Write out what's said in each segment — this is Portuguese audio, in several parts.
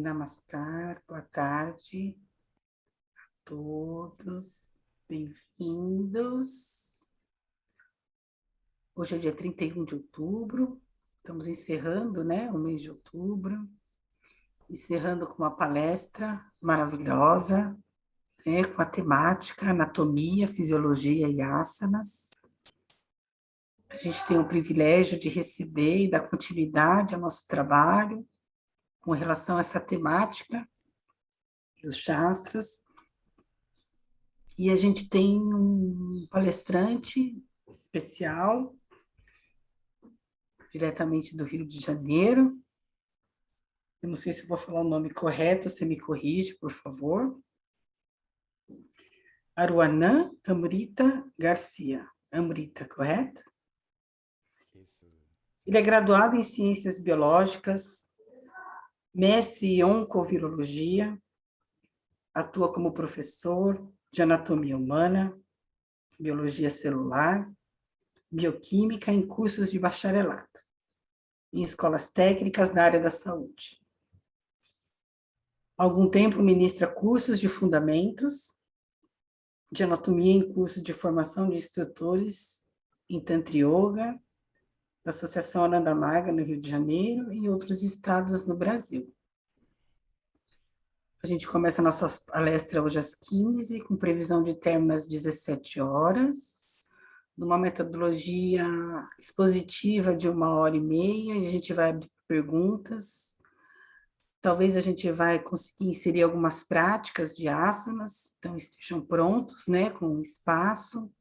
Namaskar, boa tarde a todos, bem-vindos. Hoje é dia 31 de outubro, estamos encerrando, né, o mês de outubro, encerrando com uma palestra maravilhosa, né, com a temática anatomia, fisiologia e asanas. A gente tem o privilégio de receber e dar continuidade ao nosso trabalho com relação a essa temática, os Shastras. E a gente tem um palestrante especial, diretamente do Rio de Janeiro. Eu não sei se vou falar o nome correto, você me corrige, por favor. Aruanã Amrita Garcia. Amrita, correto? Isso. Ele é graduado em Ciências Biológicas, mestre em Oncovirologia, atua como professor de Anatomia Humana, Biologia Celular, Bioquímica em cursos de bacharelado, em escolas técnicas na área da saúde. Há algum tempo ministra cursos de fundamentos de anatomia em curso de formação de instrutores em Tantra Yoga, da Associação Ananda Marga, no Rio de Janeiro, e em outros estados no Brasil. A gente começa a nossa palestra hoje às 15, com previsão de término às 17 horas, numa metodologia expositiva de 1h30, e a gente vai abrir perguntas. Talvez a gente vai conseguir inserir algumas práticas de asanas, então estejam prontos, né, com espaço.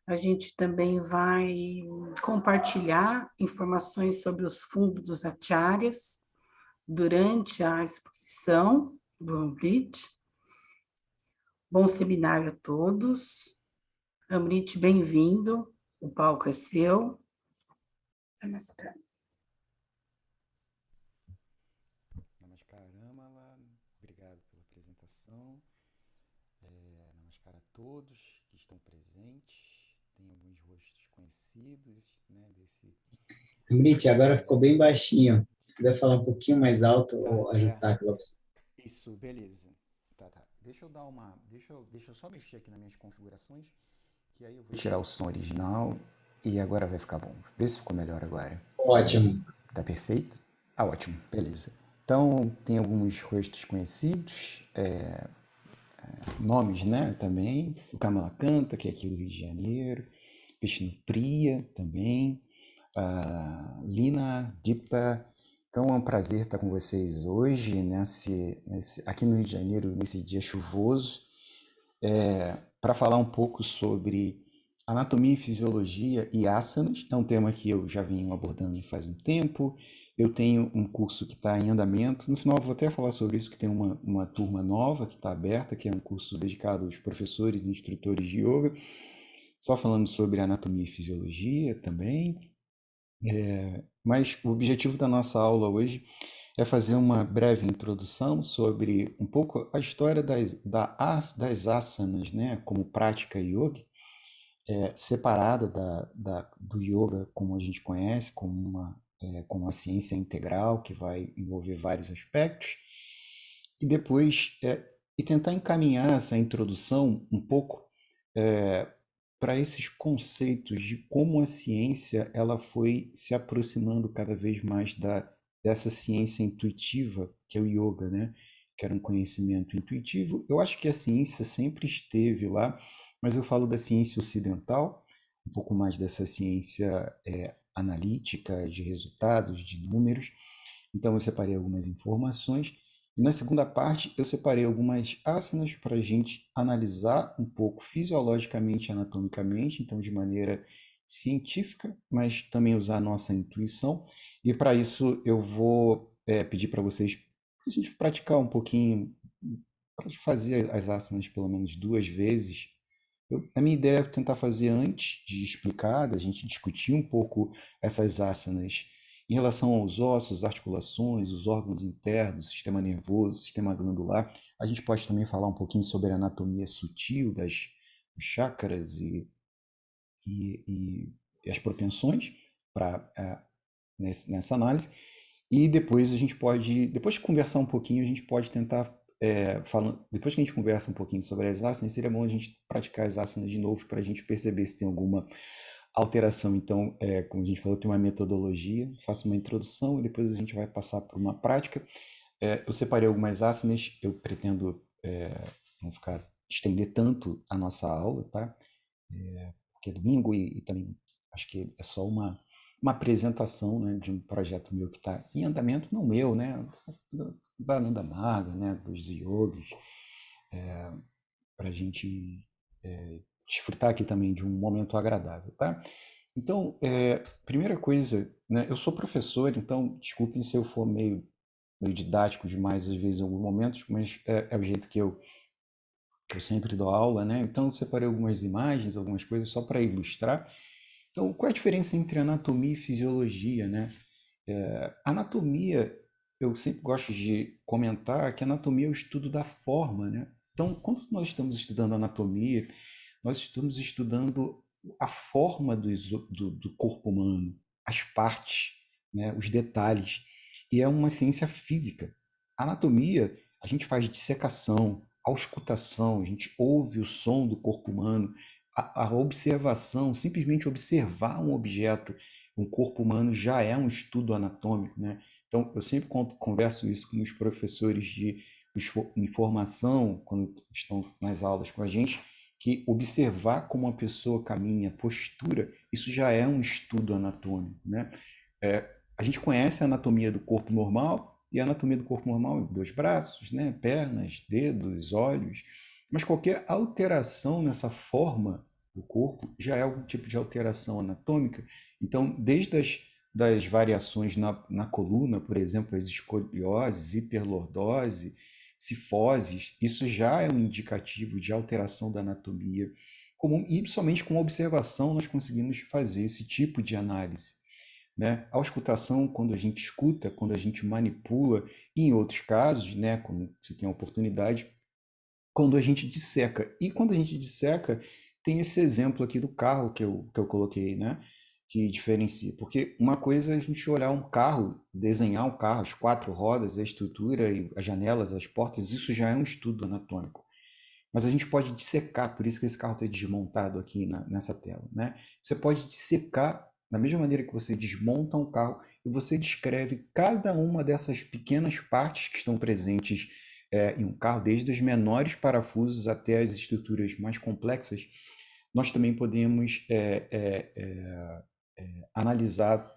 A gente também vai compartilhar informações sobre os fundos dos acharyas, durante a exposição do Amrit. Bom seminário a todos. Amrit, bem-vindo. O palco é seu. Namaskaram, Amala. Obrigado pela apresentação. Namaskar a todos que estão presentes. Tem alguns rostos conhecidos, né, desse... Amrit, agora ficou bem baixinho. Se puder falar um pouquinho mais alto ou ajustar aquela opção. Isso, beleza. Tá. Deixa eu dar uma... Deixa eu só mexer aqui nas minhas configurações, que aí eu vou tirar o som original e agora vai ficar bom. Vê se ficou melhor agora. Ótimo. Tá perfeito? Ah, ótimo, beleza. Então, tem alguns rostos conhecidos, nomes, né, também. O Kamala Canta, que é aqui do Rio de Janeiro. Vishnupriya também. Lina, Dipta. Então, é um prazer estar com vocês hoje, aqui no Rio de Janeiro, nesse dia chuvoso, para falar um pouco sobre anatomia e fisiologia e asanas. É um tema que eu já venho abordando faz um tempo. Eu tenho um curso que está em andamento. No final, eu vou até falar sobre isso, que tem uma turma nova que está aberta, que é um curso dedicado aos professores e instrutores de yoga, só falando sobre anatomia e fisiologia também. Mas o objetivo da nossa aula hoje é fazer uma breve introdução sobre um pouco a história das asanas, né, como prática yoga, separada do yoga como a gente conhece, como uma ciência integral que vai envolver vários aspectos, e depois e tentar encaminhar essa introdução um pouco para esses conceitos de como a ciência ela foi se aproximando cada vez mais dessa ciência intuitiva que é o yoga, né? Que era um conhecimento intuitivo. Eu acho que a ciência sempre esteve lá, mas eu falo da ciência ocidental, um pouco mais dessa ciência analítica, de resultados, de números. Então eu separei algumas informações. E na segunda parte, eu separei algumas asanas para a gente analisar um pouco fisiologicamente e anatomicamente, então de maneira científica, mas também usar a nossa intuição. E para isso eu vou pedir para vocês a gente praticar um pouquinho, para fazer as asanas pelo menos 2 vezes. A minha ideia é tentar fazer antes de explicar, da gente discutir um pouco essas asanas em relação aos ossos, articulações, os órgãos internos, sistema nervoso, sistema glandular. A gente pode também falar um pouquinho sobre a anatomia sutil dos chakras e as propensões nessa análise. E depois a gente pode, depois de conversar um pouquinho, a gente pode tentar, depois que a gente conversa um pouquinho sobre as asanas, seria bom a gente praticar as asanas de novo para a gente perceber se tem alguma alteração. Então, como a gente falou, tem uma metodologia, faço uma introdução e depois a gente vai passar por uma prática. Eu separei algumas asanas, eu pretendo não estender tanto a nossa aula, tá? Porque é domingo e também acho que é só uma apresentação, né, de um projeto meu que está em andamento, não meu, né, da Ananda Marga, né, dos yogis, para a gente desfrutar aqui também de um momento agradável, tá? Então, primeira coisa, né, eu sou professor, então desculpem se eu for meio didático demais às vezes em alguns momentos, mas é o jeito que eu sempre dou aula, né? Então eu separei algumas imagens, algumas coisas só para ilustrar. Então, qual é a diferença entre anatomia e fisiologia, né? Anatomia, eu sempre gosto de comentar que anatomia é o estudo da forma, né? Então, quando nós estamos estudando anatomia, nós estamos estudando a forma do corpo humano, as partes, né? Os detalhes. E é uma ciência física. Anatomia, a gente faz dissecação, auscultação, a gente ouve o som do corpo humano, a observação, simplesmente observar um objeto, um corpo humano já é um estudo anatômico, né? Então, eu sempre converso isso com os professores de informação, quando estão nas aulas com a gente, que observar como uma pessoa caminha, postura, isso já é um estudo anatômico, né? A gente conhece a anatomia do corpo normal, e a anatomia do corpo normal, 2 braços, né? Pernas, dedos, olhos, mas qualquer alteração nessa forma do corpo já é algum tipo de alteração anatômica. Então, desde das variações na coluna, por exemplo, as escolioses, hiperlordose, cifoses, isso já é um indicativo de alteração da anatomia comum, e somente com observação nós conseguimos fazer esse tipo de análise, né? A auscultação, quando a gente escuta, quando a gente manipula, e em outros casos, né, quando se tem a oportunidade, quando a gente disseca. E quando a gente disseca, tem esse exemplo aqui do carro que eu coloquei, né? Que diferencia. Porque uma coisa é a gente olhar um carro, desenhar um carro, as quatro rodas, a estrutura, as janelas, as portas, isso já é um estudo anatômico. Mas a gente pode dissecar, por isso que esse carro está desmontado aqui nessa tela, né? Você pode dissecar da mesma maneira que você desmonta um carro e você descreve cada uma dessas pequenas partes que estão presentes em um carro, desde os menores parafusos até as estruturas mais complexas. Nós também podemos analisar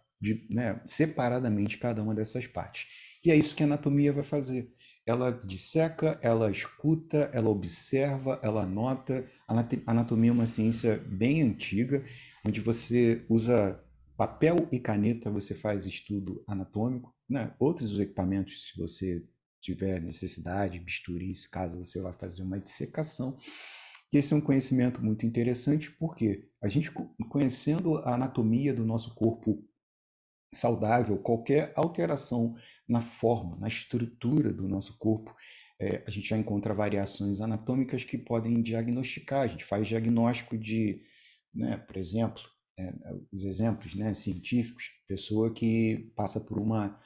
né, separadamente cada uma dessas partes. E é isso que a anatomia vai fazer. Ela disseca, ela escuta, ela observa, ela anota. A anatomia é uma ciência bem antiga, onde você usa papel e caneta, você faz estudo anatômico, né? Outros equipamentos, se você tiver necessidade, bisturi, caso você vá fazer uma dissecação. E esse é um conhecimento muito interessante, porque a gente conhecendo a anatomia do nosso corpo saudável, qualquer alteração na forma, na estrutura do nosso corpo, a gente já encontra variações anatômicas que podem diagnosticar. A gente faz diagnóstico de, né, por exemplo, os exemplos, né, científicos, pessoa que passa por uma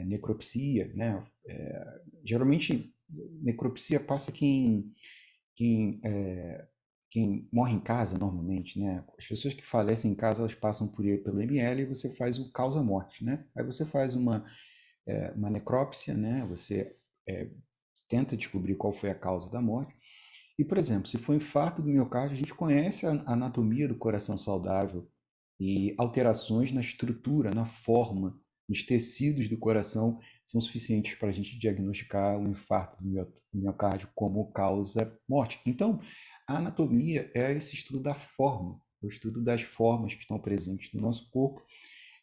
necropsia, né? Geralmente, necropsia passa quem, é, quem morre em casa normalmente, né? As pessoas que falecem em casa, elas passam pelo ML e você faz o causa-morte, né? Aí você faz uma necrópsia, né? Você tenta descobrir qual foi a causa da morte. E, por exemplo, se for infarto do miocárdio, a gente conhece a anatomia do coração saudável e alterações na estrutura, na forma, nos tecidos do coração são suficientes para a gente diagnosticar um infarto do miocárdio como causa morte. Então, a anatomia é esse estudo da forma, o estudo das formas que estão presentes no nosso corpo.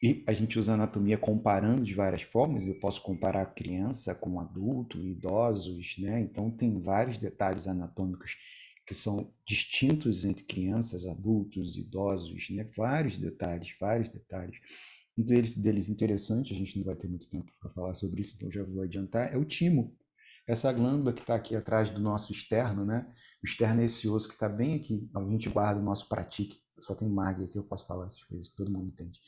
E a gente usa a anatomia comparando de várias formas. Eu posso comparar criança com adulto, idosos, né? Então, tem vários detalhes anatômicos que são distintos entre crianças, adultos, idosos, né? Vários detalhes, vários detalhes. Um deles interessante, a gente não vai ter muito tempo para falar sobre isso, então já vou adiantar, é o timo. Essa glândula que está aqui atrás do nosso externo, né? O externo é esse osso que está bem aqui, onde a gente guarda o nosso pratique. Só tem mag aqui, eu posso falar essas coisas, que todo mundo entende.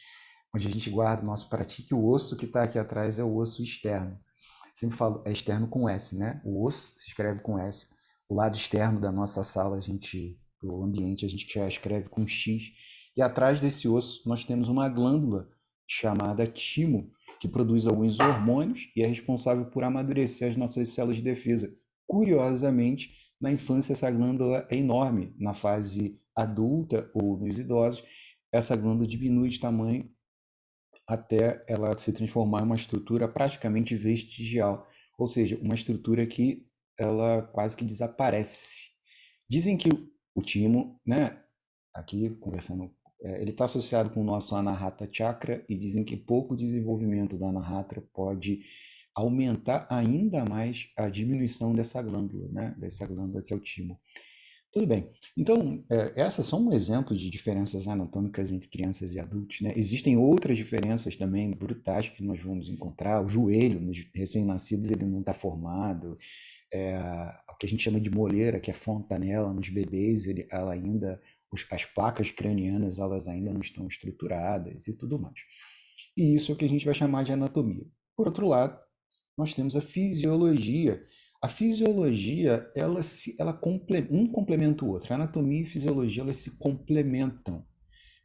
Onde a gente guarda o nosso pratique, o osso que está aqui atrás é o osso externo. Sempre falo, é externo com S, né? O osso se escreve com S. O lado externo da nossa sala, o ambiente, a gente já escreve com X. E atrás desse osso nós temos uma glândula chamada timo, que produz alguns hormônios e é responsável por amadurecer as nossas células de defesa. Curiosamente, na infância essa glândula é enorme. Na fase adulta ou nos idosos, essa glândula diminui de tamanho até ela se transformar em uma estrutura praticamente vestigial, ou seja, uma estrutura que ela quase que desaparece. Dizem que o timo, né, aqui conversando, ele está associado com o nosso Anahata Chakra e dizem que pouco desenvolvimento do Anahata pode aumentar ainda mais a diminuição dessa glândula, né, dessa glândula que é o timo. Tudo bem. Então, essas são um exemplo de diferenças anatômicas entre crianças e adultos, né? Existem outras diferenças também brutais que nós vamos encontrar. O joelho nos recém-nascidos ele não está formado. O que a gente chama de moleira, que é fontanela nos bebês, ela ainda, as placas cranianas elas ainda não estão estruturadas e tudo mais. E isso é o que a gente vai chamar de anatomia. Por outro lado, nós temos a fisiologia. A fisiologia, um complementa o outro. A anatomia e a fisiologia, elas se complementam.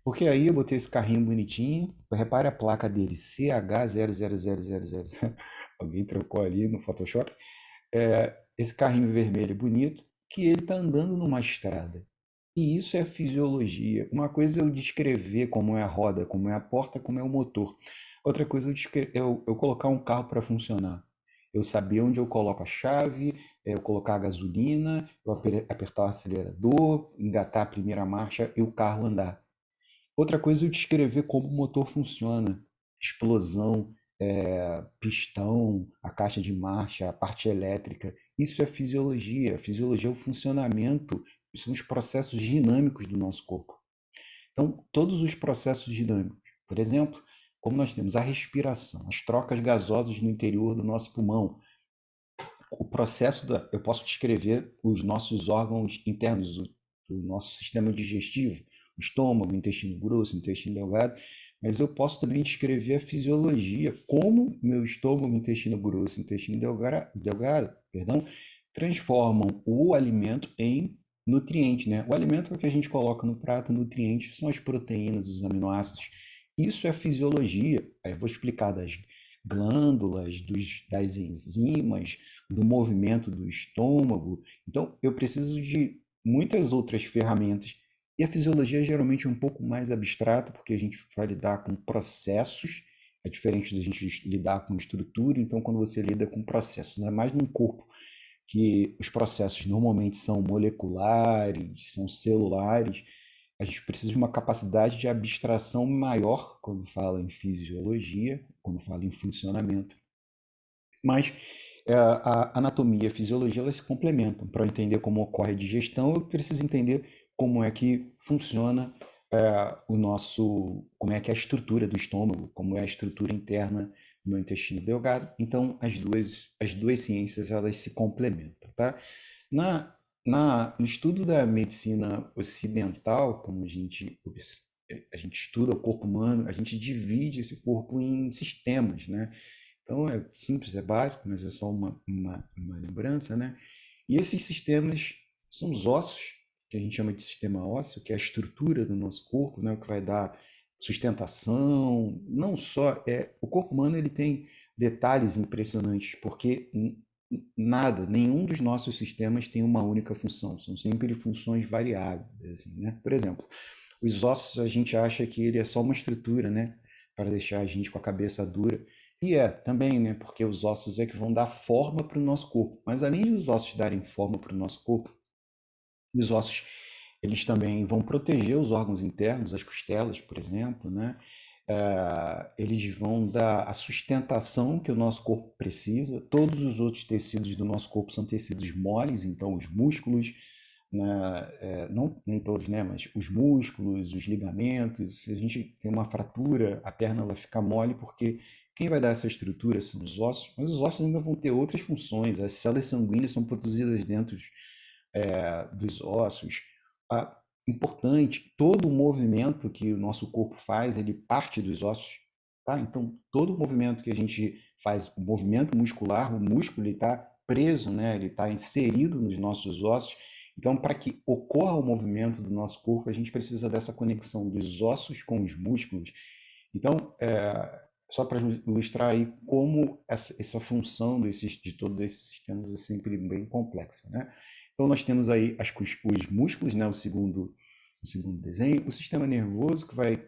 Porque aí eu botei esse carrinho bonitinho, repare a placa dele, CH00000. Alguém trocou ali no Photoshop. Esse carrinho vermelho bonito, que ele está andando numa estrada. E isso é fisiologia. Uma coisa é eu descrever como é a roda, como é a porta, como é o motor. Outra coisa é eu colocar um carro para funcionar. Eu saber onde eu coloco a chave, eu colocar a gasolina, eu apertar o acelerador, engatar a primeira marcha e o carro andar. Outra coisa é eu descrever como o motor funciona. explosão, pistão, a caixa de marcha, a parte elétrica. Isso é fisiologia. A fisiologia é o funcionamento, são os processos dinâmicos do nosso corpo. Então, todos os processos dinâmicos, por exemplo, como nós temos a respiração, as trocas gasosas no interior do nosso pulmão, o processo eu posso descrever os nossos órgãos internos, o nosso sistema digestivo, o estômago, o intestino grosso, o intestino delgado, mas eu posso também descrever a fisiologia, como meu estômago, intestino grosso, intestino delgado, perdão, transformam o alimento em nutriente, né? O alimento é o que a gente coloca no prato, nutrientes são as proteínas, os aminoácidos. Isso é fisiologia. Aí eu vou explicar das glândulas, das enzimas, do movimento do estômago. Então, eu preciso de muitas outras ferramentas. E a fisiologia geralmente é um pouco mais abstrata, porque a gente vai lidar com processos, é diferente da gente lidar com estrutura. Então, quando você lida com processos, ainda mais num corpo que os processos normalmente são moleculares, são celulares, a gente precisa de uma capacidade de abstração maior quando fala em fisiologia, quando fala em funcionamento. Mas a anatomia e a fisiologia elas se complementam. Para eu entender como ocorre a digestão, eu preciso entender como é que funciona como é que é a estrutura do estômago, como é a estrutura interna no intestino delgado. Então, as duas ciências elas se complementam, tá? No estudo da medicina ocidental, como a gente estuda o corpo humano, a gente divide esse corpo em sistemas, né? Então é simples, é básico, mas é só uma lembrança, né? E esses sistemas são os ossos, que a gente chama de sistema ósseo, que é a estrutura do nosso corpo, né? O que vai dar sustentação, não só o corpo humano ele tem detalhes impressionantes, porque nenhum dos nossos sistemas tem uma única função, são sempre funções variáveis, assim, né? Por exemplo, os ossos a gente acha que ele é só uma estrutura, né? Para deixar a gente com a cabeça dura. E também, né? Porque os ossos é que vão dar forma para o nosso corpo. Mas além dos ossos darem forma para o nosso corpo, os ossos eles também vão proteger os órgãos internos, as costelas, por exemplo, né? Eles vão dar a sustentação que o nosso corpo precisa. Todos os outros tecidos do nosso corpo são tecidos moles, então os músculos, né? Não nem todos, né? Mas os músculos, os ligamentos. Se a gente tem uma fratura, a perna ela fica mole porque quem vai dar essa estrutura são os ossos, mas os ossos ainda vão ter outras funções. As células sanguíneas são produzidas dentro dos ossos. Importante, todo o movimento que o nosso corpo faz, ele parte dos ossos, tá? Então, todo o movimento que a gente faz, o movimento muscular, o músculo, ele está preso, né? Ele está inserido nos nossos ossos. Então, para que ocorra o movimento do nosso corpo, a gente precisa dessa conexão dos ossos com os músculos. Então, só para ilustrar aí como essa função de todos esses sistemas é sempre bem complexa, né? Então, nós temos aí os músculos, né? O segundo desenho, o sistema nervoso, que vai.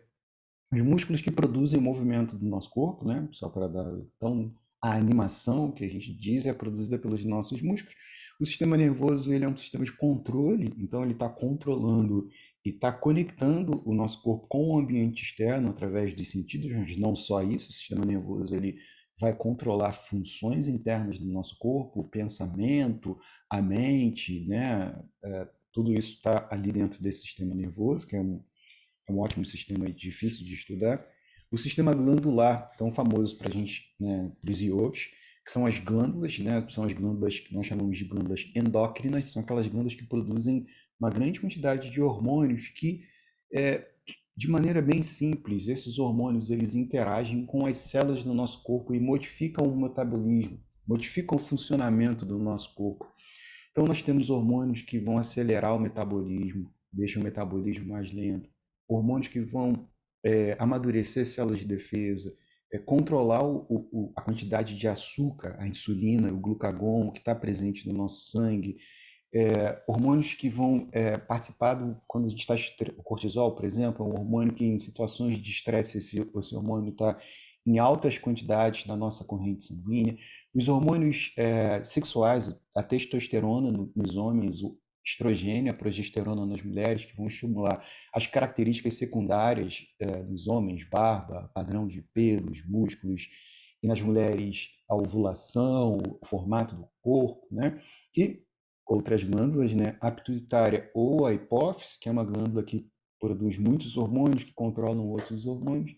Os músculos que produzem o movimento do nosso corpo, né? Só para dar. Então, a animação que a gente diz é produzida pelos nossos músculos. O sistema nervoso ele é um sistema de controle, então ele está controlando e está conectando o nosso corpo com o ambiente externo através dos sentidos, mas não só isso, o sistema nervoso ele vai controlar funções internas do nosso corpo, o pensamento, a mente, né? Tudo isso está ali dentro desse sistema nervoso, que é um ótimo sistema difícil de estudar. O sistema glandular, tão famoso para a gente, né, para os yogis, que são as glândulas, né, são as glândulas que nós chamamos de glândulas endócrinas, são aquelas glândulas que produzem uma grande quantidade de hormônios que, de maneira bem simples, esses hormônios eles interagem com as células do nosso corpo e modificam o metabolismo, modificam o funcionamento do nosso corpo. Então, nós temos hormônios que vão acelerar o metabolismo, deixam o metabolismo mais lento, hormônios que vão amadurecer células de defesa, controlar a quantidade de açúcar, a insulina, o glucagon que está presente no nosso sangue, hormônios que vão participar quando a gente está o cortisol, por exemplo, é um hormônio que em situações de estresse esse hormônio está em altas quantidades na nossa corrente sanguínea. Os hormônios sexuais, a testosterona nos homens, estrogênio, a progesterona nas mulheres, que vão estimular as características secundárias nos homens, barba, padrão de pelos, músculos, e nas mulheres a ovulação, o formato do corpo, né? E outras glândulas, né? A pituitária ou a hipófise, que é uma glândula que produz muitos hormônios, que controlam outros hormônios,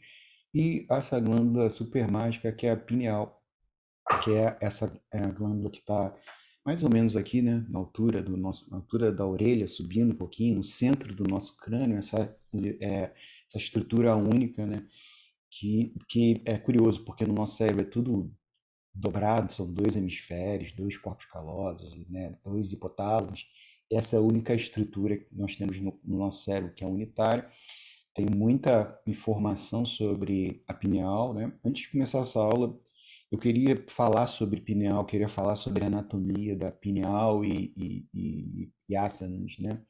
e essa glândula supermágica, que é a pineal, que é essa a glândula que está mais ou menos aqui, né, na altura da orelha, subindo um pouquinho, no centro do nosso crânio, essa estrutura única, né, que é curioso, porque no nosso cérebro é tudo dobrado, são dois hemisférios, dois corpos calosos, né, dois hipotálamos. Essa é a única estrutura que nós temos no nosso cérebro, que é unitária. Tem muita informação sobre a pineal, né? Antes de começar essa aula, eu queria falar sobre pineal, queria falar sobre a anatomia da pineal e asanas, né?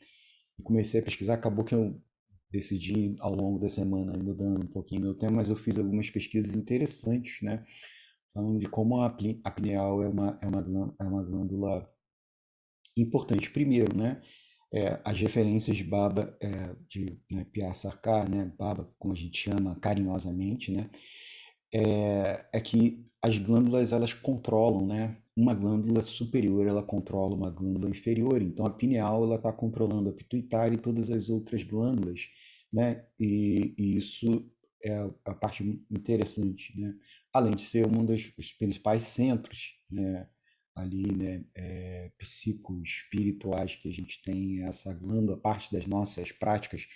E comecei a pesquisar, acabou que eu decidi ao longo da semana ir mudando um pouquinho meu tema, mas eu fiz algumas pesquisas interessantes, né? Falando de como a pineal é uma glândula importante. Primeiro, né? As referências de Baba, de né, Piaçarcar, né, Baba, como a gente chama carinhosamente, né, é que as glândulas elas controlam, né, uma glândula superior ela controla uma glândula inferior, então a pineal ela está controlando a pituitária e todas as outras glândulas, né, e isso é a parte interessante, né, além de ser um dos principais centros, né, ali, né, psicoespirituais que a gente tem, essa glândula, parte das nossas práticas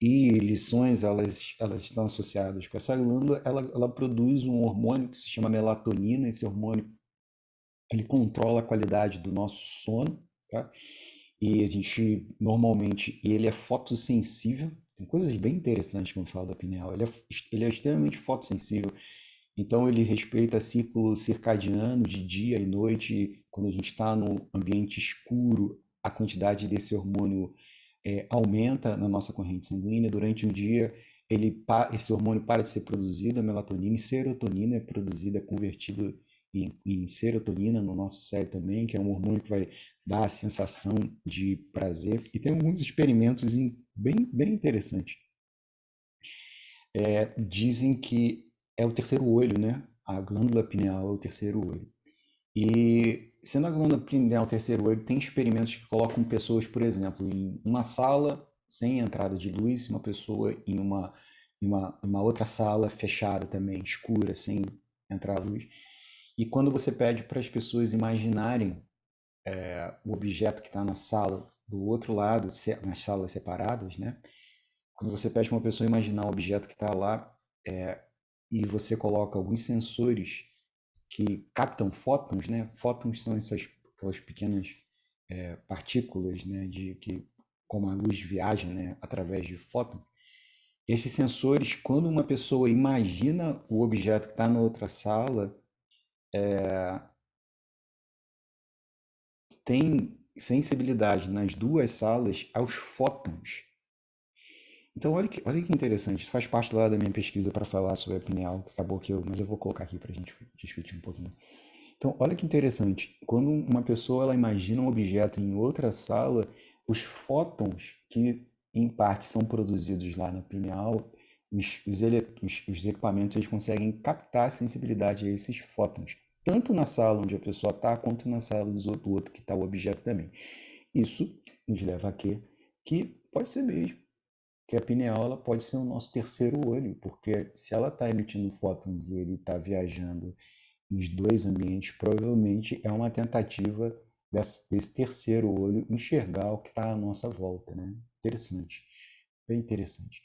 e lições, elas estão associadas com essa glândula, ela produz um hormônio que se chama melatonina, esse hormônio, ele controla a qualidade do nosso sono, tá? E a gente, normalmente, ele é fotossensível, tem coisas bem interessantes quando falo da pineal, ele é extremamente fotossensível, então ele respeita ciclo circadiano de dia e noite. Quando a gente está no ambiente escuro, a quantidade desse hormônio aumenta na nossa corrente sanguínea. Durante o dia, esse hormônio para de ser produzido, a melatonina, e serotonina é produzida, é convertido em serotonina no nosso cérebro também, que é um hormônio que vai dar a sensação de prazer. E tem alguns experimentos bem interessantes. Dizem que é o terceiro olho, né? A glândula pineal é o terceiro olho. E sendo a glândula pineal o terceiro olho, tem experimentos que colocam pessoas, por exemplo, em uma sala sem entrada de luz, uma pessoa em uma outra sala fechada também, escura, sem entrar luz. E quando você pede para as pessoas imaginarem o objeto que está na sala do outro lado, nas salas separadas, né? Quando você pede para uma pessoa imaginar o objeto que está lá, e você coloca alguns sensores que captam fótons, né? Fótons são aquelas pequenas partículas, né? Como a luz viaja, né? Através de fótons. Esses sensores, quando uma pessoa imagina o objeto que está na outra sala, tem sensibilidade nas duas salas aos fótons. Então, olha que interessante, isso faz parte lá da minha pesquisa para falar sobre a pineal, que acabou mas eu vou colocar aqui para a gente discutir um pouquinho. Então, olha que interessante, quando uma pessoa ela imagina um objeto em outra sala, os fótons que em parte são produzidos lá na pineal, os equipamentos eles conseguem captar a sensibilidade a esses fótons, tanto na sala onde a pessoa está, quanto na sala do outro que está o objeto também. Isso nos leva a quê? Que pode ser mesmo que a pineal ela pode ser o nosso terceiro olho, porque se ela está emitindo fótons e ele está viajando nos dois ambientes, provavelmente é uma tentativa desse terceiro olho enxergar o que está à nossa volta, né? Interessante, bem interessante.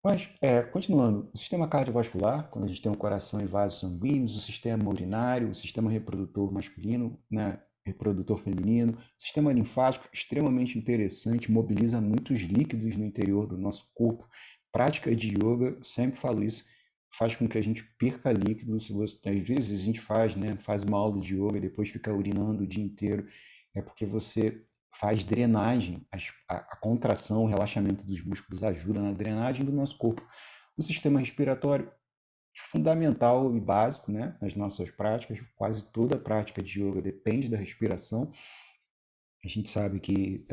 Mas, continuando, o sistema cardiovascular, quando a gente tem um coração e vasos sanguíneos, o sistema urinário, o sistema reprodutor masculino, né, reprodutor feminino, o sistema linfático, extremamente interessante, mobiliza muitos líquidos no interior do nosso corpo. Prática de yoga, sempre falo isso, faz com que a gente perca líquido. Às vezes a gente faz, né, faz uma aula de yoga e depois fica urinando o dia inteiro, é porque você faz drenagem, a contração, o relaxamento dos músculos ajuda na drenagem do nosso corpo. O sistema respiratório, fundamental e básico, né, nas nossas práticas, quase toda prática de yoga depende da respiração. A gente sabe que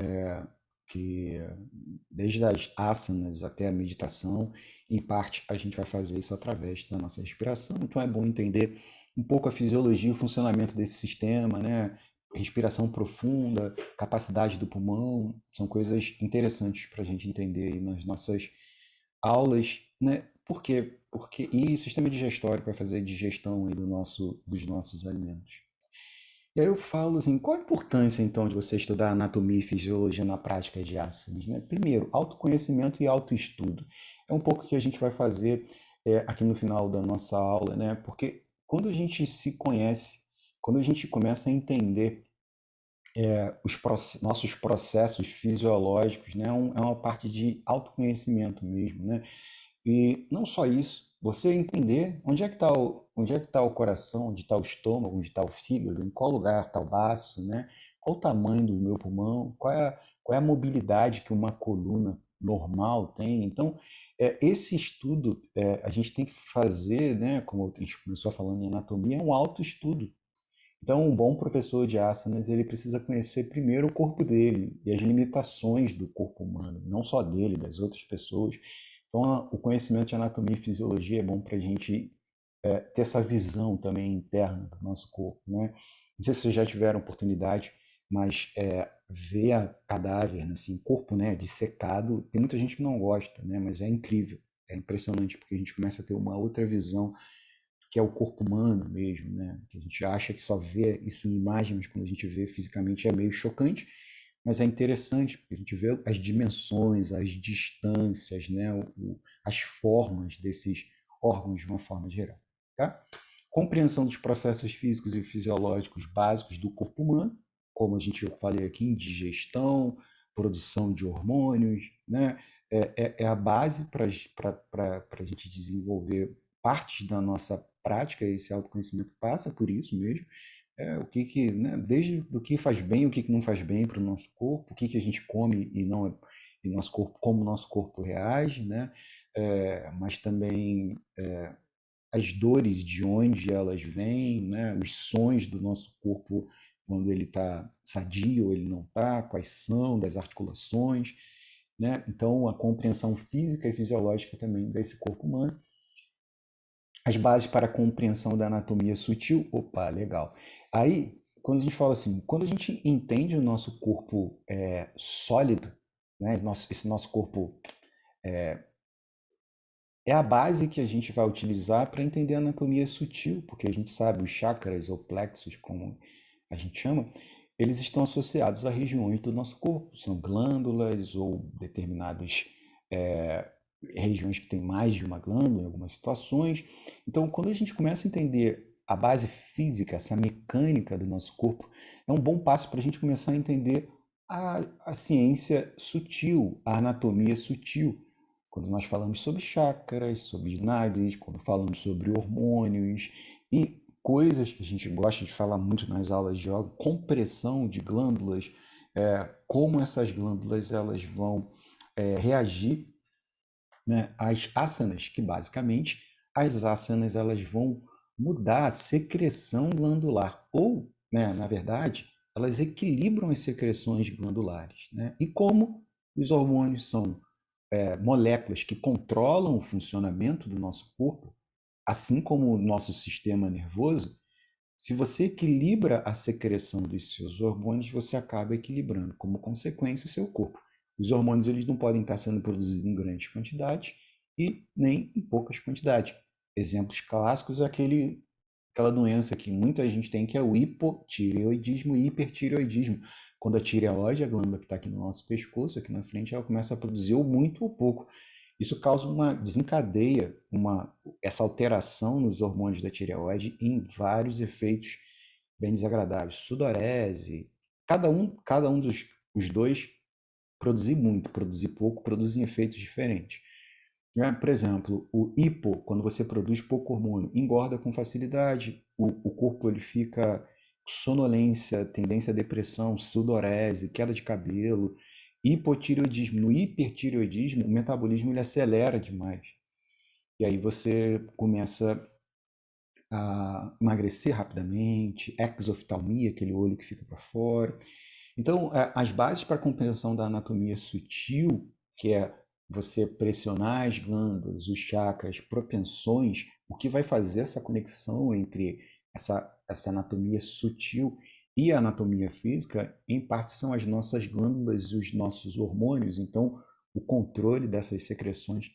desde as asanas até a meditação, em parte a gente vai fazer isso através da nossa respiração. Então é bom entender um pouco a fisiologia e o funcionamento desse sistema, né? Respiração profunda, capacidade do pulmão, são coisas interessantes para a gente entender aí nas nossas aulas, né? Por quê? E sistema digestório para fazer a digestão aí dos nossos alimentos. E aí eu falo assim, qual a importância então de você estudar anatomia e fisiologia na prática de asanas, né? Primeiro, autoconhecimento e autoestudo. É um pouco que a gente vai fazer aqui no final da nossa aula, né? Porque quando a gente se conhece, quando a gente começa a entender nossos processos fisiológicos, né? É uma parte de autoconhecimento mesmo, né? E não só isso, você entender onde é que tá o coração, onde está o estômago, onde está o fígado, em qual lugar está o baço, né? Qual o tamanho do meu pulmão, qual é a mobilidade que uma coluna normal tem. Então, esse estudo a gente tem que fazer, né? Como a gente começou falando em anatomia, é um autoestudo. Então, um bom professor de asanas, ele precisa conhecer primeiro o corpo dele e as limitações do corpo humano, não só dele, das outras pessoas. Então, o conhecimento de anatomia e fisiologia é bom para a gente ter essa visão também interna do nosso corpo, né? Não sei se vocês já tiveram oportunidade, mas ver a cadáver, né, assim, corpo, né, dissecado, tem muita gente que não gosta, né? Mas é incrível, é impressionante, porque a gente começa a ter uma outra visão que é o corpo humano mesmo, né? Que a gente acha que só vê isso em imagens, mas quando a gente vê fisicamente é meio chocante, mas é interessante, porque a gente vê as dimensões, as distâncias, né? As formas desses órgãos de uma forma geral, tá? Compreensão dos processos físicos e fisiológicos básicos do corpo humano, como a gente eu falei aqui, em digestão, produção de hormônios, né? É a base para a gente desenvolver partes da nossa prática, esse autoconhecimento passa por isso mesmo, né, desde o que faz bem, o que não faz bem para o nosso corpo, o que a gente come e não e nosso corpo, como o nosso corpo reage, né? Mas também as dores de onde elas vêm, né? Os sons do nosso corpo quando ele está sadio ou ele não está, quais são, das articulações, né? Então a compreensão física e fisiológica também desse corpo humano, as bases para a compreensão da anatomia sutil. Opa, legal. Aí, quando a gente fala assim, quando a gente entende o nosso corpo sólido, né, esse nosso corpo é a base que a gente vai utilizar para entender a anatomia sutil, porque a gente sabe os chakras ou plexos, como a gente chama, eles estão associados a regiões do nosso corpo, são glândulas ou determinadas é, regiões que têm mais de uma glândula em algumas situações. Então, quando a gente começa a entender a base física, essa mecânica do nosso corpo, é um bom passo para a gente começar a entender a ciência sutil, a anatomia sutil. Quando nós falamos sobre chakras, sobre nadis, quando falamos sobre hormônios e coisas que a gente gosta de falar muito nas aulas de yoga, compressão de glândulas, como essas glândulas elas vão reagir, né, às asanas, que basicamente as asanas elas vão mudar a secreção glandular, ou, né, na verdade, elas equilibram as secreções glandulares, né? E como os hormônios são moléculas que controlam o funcionamento do nosso corpo, assim como o nosso sistema nervoso, se você equilibra a secreção dos seus hormônios, você acaba equilibrando, como consequência, o seu corpo. Os hormônios eles não podem estar sendo produzidos em grandes quantidades e nem em poucas quantidades. Exemplos clássicos é aquela doença que muita gente tem, que é o hipotireoidismo e hipertireoidismo. Quando a tireoide, a glândula que está aqui no nosso pescoço, aqui na frente, ela começa a produzir ou muito ou pouco. Isso causa desencadeia essa alteração nos hormônios da tireoide em vários efeitos bem desagradáveis. Sudorese, cada um dos os dois produzir muito, produzir pouco, produzem efeitos diferentes. Né? Por exemplo, o hipo, quando você produz pouco hormônio, engorda com facilidade, o corpo ele fica sonolência, tendência à depressão, sudorese, queda de cabelo, hipotireoidismo. No hipertireoidismo, o metabolismo ele acelera demais. E aí você começa a emagrecer rapidamente, exoftalmia, aquele olho que fica para fora. Então, as bases para a compreensão da anatomia sutil, que é você pressionar as glândulas, os chakras, propensões, o que vai fazer essa conexão entre essa anatomia sutil e a anatomia física, em parte são as nossas glândulas e os nossos hormônios, então o controle dessas secreções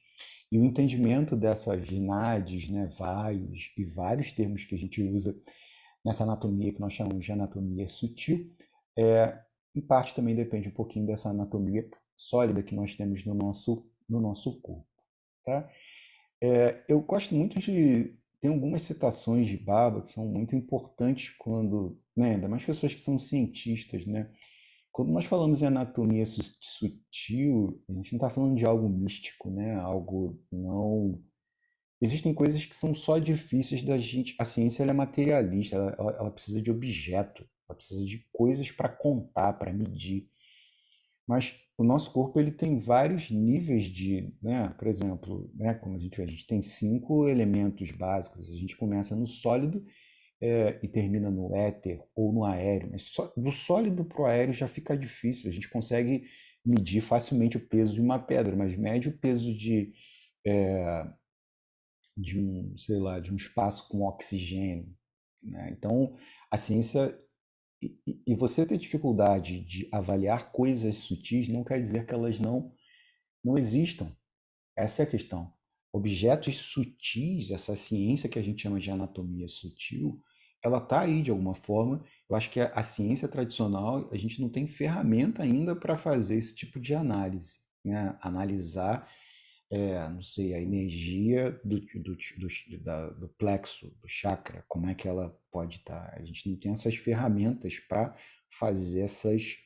e o entendimento dessas ginades, né, vaios e vários termos que a gente usa nessa anatomia que nós chamamos de anatomia sutil, em parte também depende um pouquinho dessa anatomia sólida que nós temos no nosso corpo. Tá? Eu gosto muito de... Tem algumas citações de Baba que são muito importantes quando... Né, ainda mais pessoas que são cientistas, né? Quando nós falamos em anatomia sutil, a gente não está falando de algo místico, né? Algo não... Existem coisas que são só difíceis da gente... A ciência ela é materialista, ela precisa de objeto, ela precisa de coisas para contar, para medir. Mas o nosso corpo ele tem vários níveis de, né? Por exemplo, né? Como a gente vê, a gente tem 5 elementos básicos. A gente começa no sólido e termina no éter ou no aéreo. Mas do sólido para o aéreo já fica difícil. A gente consegue medir facilmente o peso de uma pedra, mas mede o peso de um, sei lá, de um espaço com oxigênio, né? Então, a ciência e você ter dificuldade de avaliar coisas sutis não quer dizer que elas não existam. Essa é a questão. Objetos sutis, essa ciência que a gente chama de anatomia sutil, ela está aí de alguma forma. Eu acho que a ciência tradicional, a gente não tem ferramenta ainda para fazer esse tipo de análise, né? Analisar, não sei, a energia do plexo, do chakra, como é que ela pode estar. A gente não tem essas ferramentas para fazer essas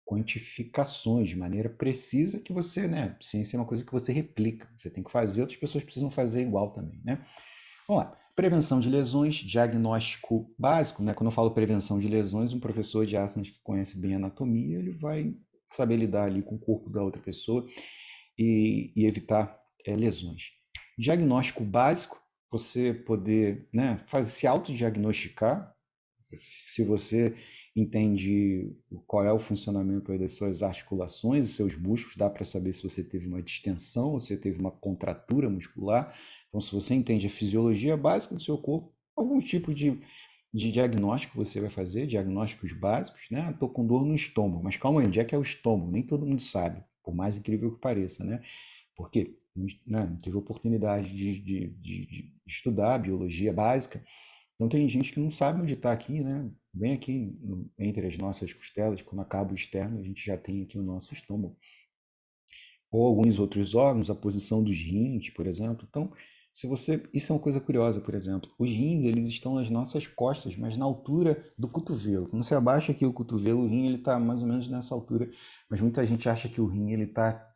quantificações de maneira precisa que você, né? Ciência é uma coisa que você replica, você tem que fazer, outras pessoas precisam fazer igual também, né? Vamos lá. Prevenção de lesões, diagnóstico básico, né? Quando eu falo prevenção de lesões, um professor de asanas que conhece bem a anatomia, ele vai saber lidar ali com o corpo da outra pessoa e evitar lesões. Diagnóstico básico, você poder, né, se autodiagnosticar, se você entende qual é o funcionamento aí das suas articulações e seus músculos, dá para saber se você teve uma distensão ou se você teve uma contratura muscular. Então, se você entende a fisiologia básica do seu corpo, algum tipo de diagnóstico você vai fazer, diagnósticos básicos, né? Estou com dor no estômago, mas calma aí, onde é que é o estômago? Nem todo mundo sabe, por mais incrível que pareça, né? Porque né, não teve oportunidade de estudar biologia básica. Então tem gente que não sabe onde está aqui, né? Bem aqui entre as nossas costelas, quando acaba o externo, a gente já tem aqui o nosso estômago. Ou alguns outros órgãos, a posição dos rins, por exemplo. Então, se você, isso é uma coisa curiosa, por exemplo, os rins, eles estão nas nossas costas, mas na altura do cotovelo. Quando você abaixa aqui o cotovelo, o rim ele está mais ou menos nessa altura, mas muita gente acha que o rim ele está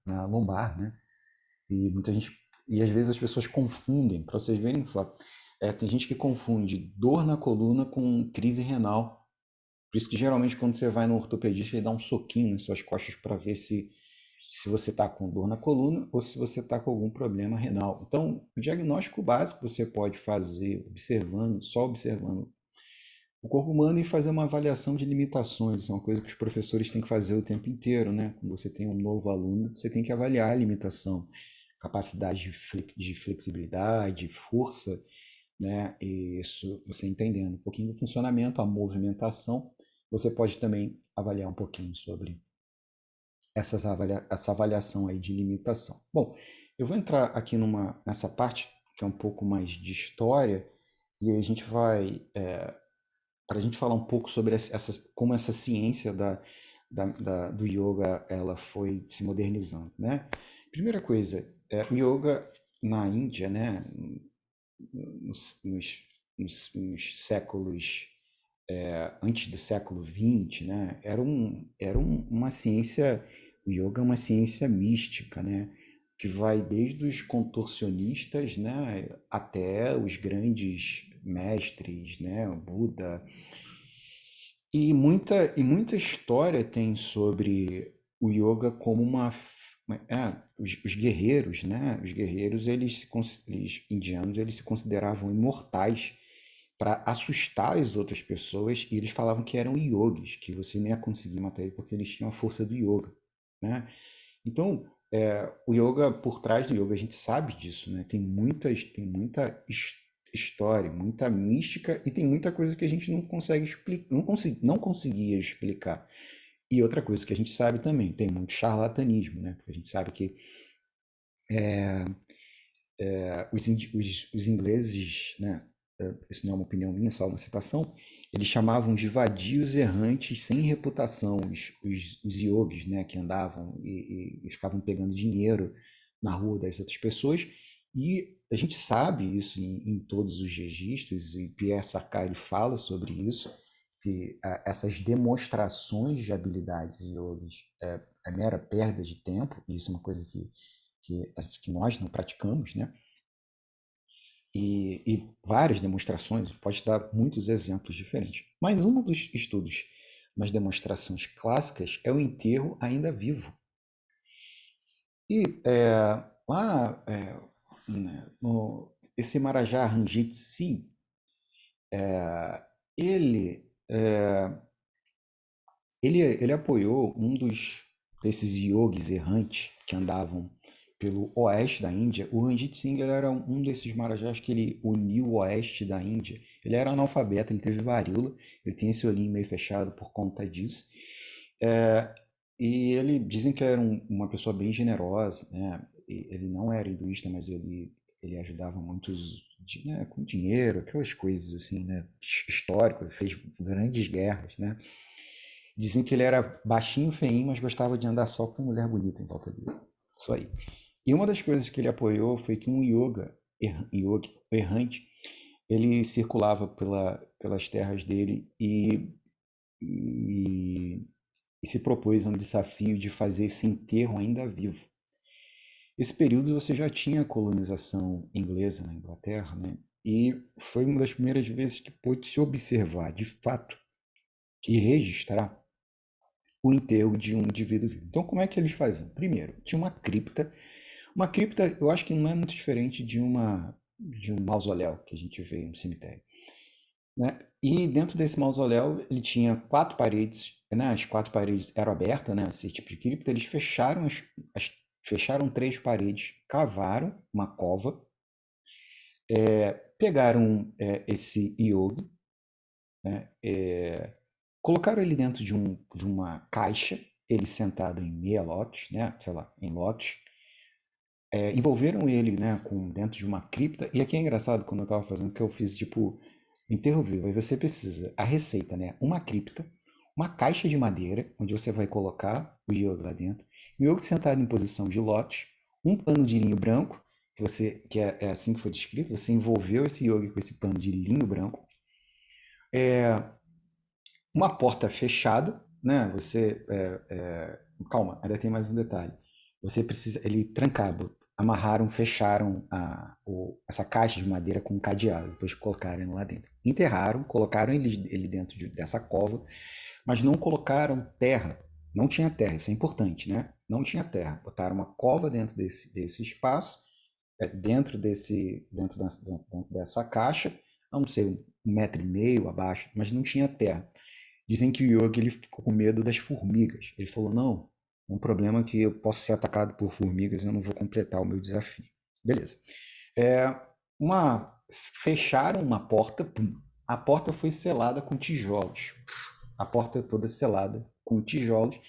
na lombar, né? E muita gente e às vezes as pessoas confundem, para vocês verem só, tem gente que confunde dor na coluna com crise renal. Por isso que geralmente quando você vai no ortopedista ele dá um soquinho nas suas costas para ver se você está com dor na coluna ou se você está com algum problema renal. Então, o diagnóstico básico você pode fazer só observando o corpo humano e fazer uma avaliação de limitações. Isso é uma coisa que os professores têm que fazer o tempo inteiro, né? Quando você tem um novo aluno, você tem que avaliar a limitação, capacidade de flexibilidade, força, né? E isso você entendendo um pouquinho do funcionamento, a movimentação, você pode também avaliar um pouquinho sobre essa avaliação aí de limitação. Bom, eu vou entrar aqui nessa parte que é um pouco mais de história e a gente vai para a gente falar um pouco sobre como essa ciência do yoga ela foi se modernizando, né? Primeira coisa, o yoga na Índia, né, nos séculos antes do século XX, né, uma ciência, o yoga é uma ciência mística, né, que vai desde os contorcionistas, né, até os grandes mestres, né, o Buda. E muita história tem sobre o yoga como os guerreiros, né? Os guerreiros, eles indianos, eles se consideravam imortais para assustar as outras pessoas, e eles falavam que eram yogis, que você não ia conseguir matar ele porque eles tinham a força do yoga, né? Então, o yoga, por trás do yoga, a gente sabe disso, né? Tem muita história, muita mística e tem muita coisa que a gente não consegue explicar, não conseguia explicar. E outra coisa que a gente sabe também, tem muito charlatanismo, né? Porque a gente sabe que os ingleses, né? Isso não é uma opinião minha, só uma citação, eles chamavam de vadios errantes sem reputação, os yogis, né? Que andavam e ficavam pegando dinheiro na rua das outras pessoas. E a gente sabe isso em todos os registros, e Pierre Sarkar ele fala sobre isso, que essas demonstrações de habilidades yogis é mera perda de tempo, e isso é uma coisa que nós não praticamos, né? E várias demonstrações, pode dar muitos exemplos diferentes. Mas um dos estudos nas demonstrações clássicas é o enterro ainda vivo. E lá, né, esse Marajá Ranjit Singh, ele, é, ele apoiou desses yogis errantes que andavam pelo oeste da Índia. O Ranjit Singh ele era um desses marajás que ele uniu o oeste da Índia. Ele era analfabeto, ele teve varíola, ele tinha esse olhinho meio fechado por conta disso. É, e ele dizem que era uma pessoa bem generosa, né? Ele não era hinduísta, mas ele ajudava muitos, né, com dinheiro, aquelas coisas assim, né? Histórico, ele fez grandes guerras, né? Dizem que ele era baixinho, feinho, mas gostava de andar só com mulher bonita em volta dele. Isso aí. E uma das coisas que ele apoiou foi que um yogi errante, ele circulava pelas terras dele e, e se propôs a um desafio de fazer esse enterro ainda vivo. Esse período você já tinha colonização inglesa na Inglaterra, né? E foi uma das primeiras vezes que pôde se observar, de fato, e registrar o enterro de um indivíduo vivo. Então, como é que eles faziam? Primeiro, tinha uma cripta. Uma cripta, eu acho que não é muito diferente de um mausoléu que a gente vê no cemitério, né? E dentro desse mausoléu, ele tinha 4 paredes, né? As 4 paredes eram abertas, né? Esse tipo de cripta. Eles fecharam 3 paredes, cavaram uma cova, pegaram esse yogi, né? Colocaram ele dentro de uma caixa, ele sentado em meia lótus, né? Sei lá, em lótus. Envolveram ele, né, dentro de uma cripta. E aqui é engraçado quando eu estava fazendo que eu fiz tipo enterro vivo. Aí você precisa a receita, né? Uma cripta, uma caixa de madeira onde você vai colocar o yoga lá dentro, o yoga sentado em posição de lótus, um pano de linho branco que é assim que foi descrito. Você envolveu esse yoga com esse pano de linho branco, uma porta fechada, né? Calma, ainda tem mais um detalhe. Você precisa, ele trancado, amarraram, fecharam essa caixa de madeira com um cadeado, depois colocaram ele lá dentro. Enterraram, colocaram ele dentro dessa cova, mas não colocaram terra. Não tinha terra, isso é importante, né? Não tinha terra. Botaram uma cova dentro desse espaço, dentro dessa caixa, a não ser 1,5 m abaixo, mas não tinha terra. Dizem que o Yogi ele ficou com medo das formigas. Ele falou: não, é um problema que eu posso ser atacado por formigas, eu não vou completar o meu desafio. Beleza. É, fecharam uma porta, pum. A porta foi selada com tijolos. A porta toda selada com tijolos.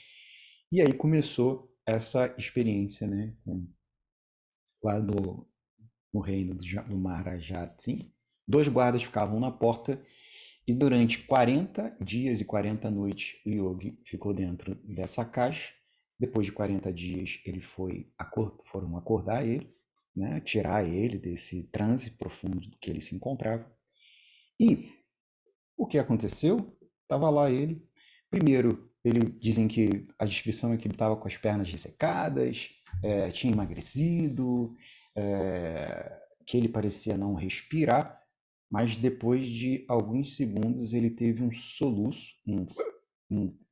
E aí começou essa experiência, né? Lá no reino do Maharaja Singh. 2 guardas ficavam na porta e durante 40 dias e 40 noites o Yogi ficou dentro dessa caixa. Depois de 40 dias foram acordar ele, né, tirar ele desse transe profundo que ele se encontrava. E o que aconteceu? Estava lá ele. Primeiro, dizem que a descrição é que ele estava com as pernas ressecadas, tinha emagrecido, que ele parecia não respirar, mas depois de alguns segundos ele teve um soluço,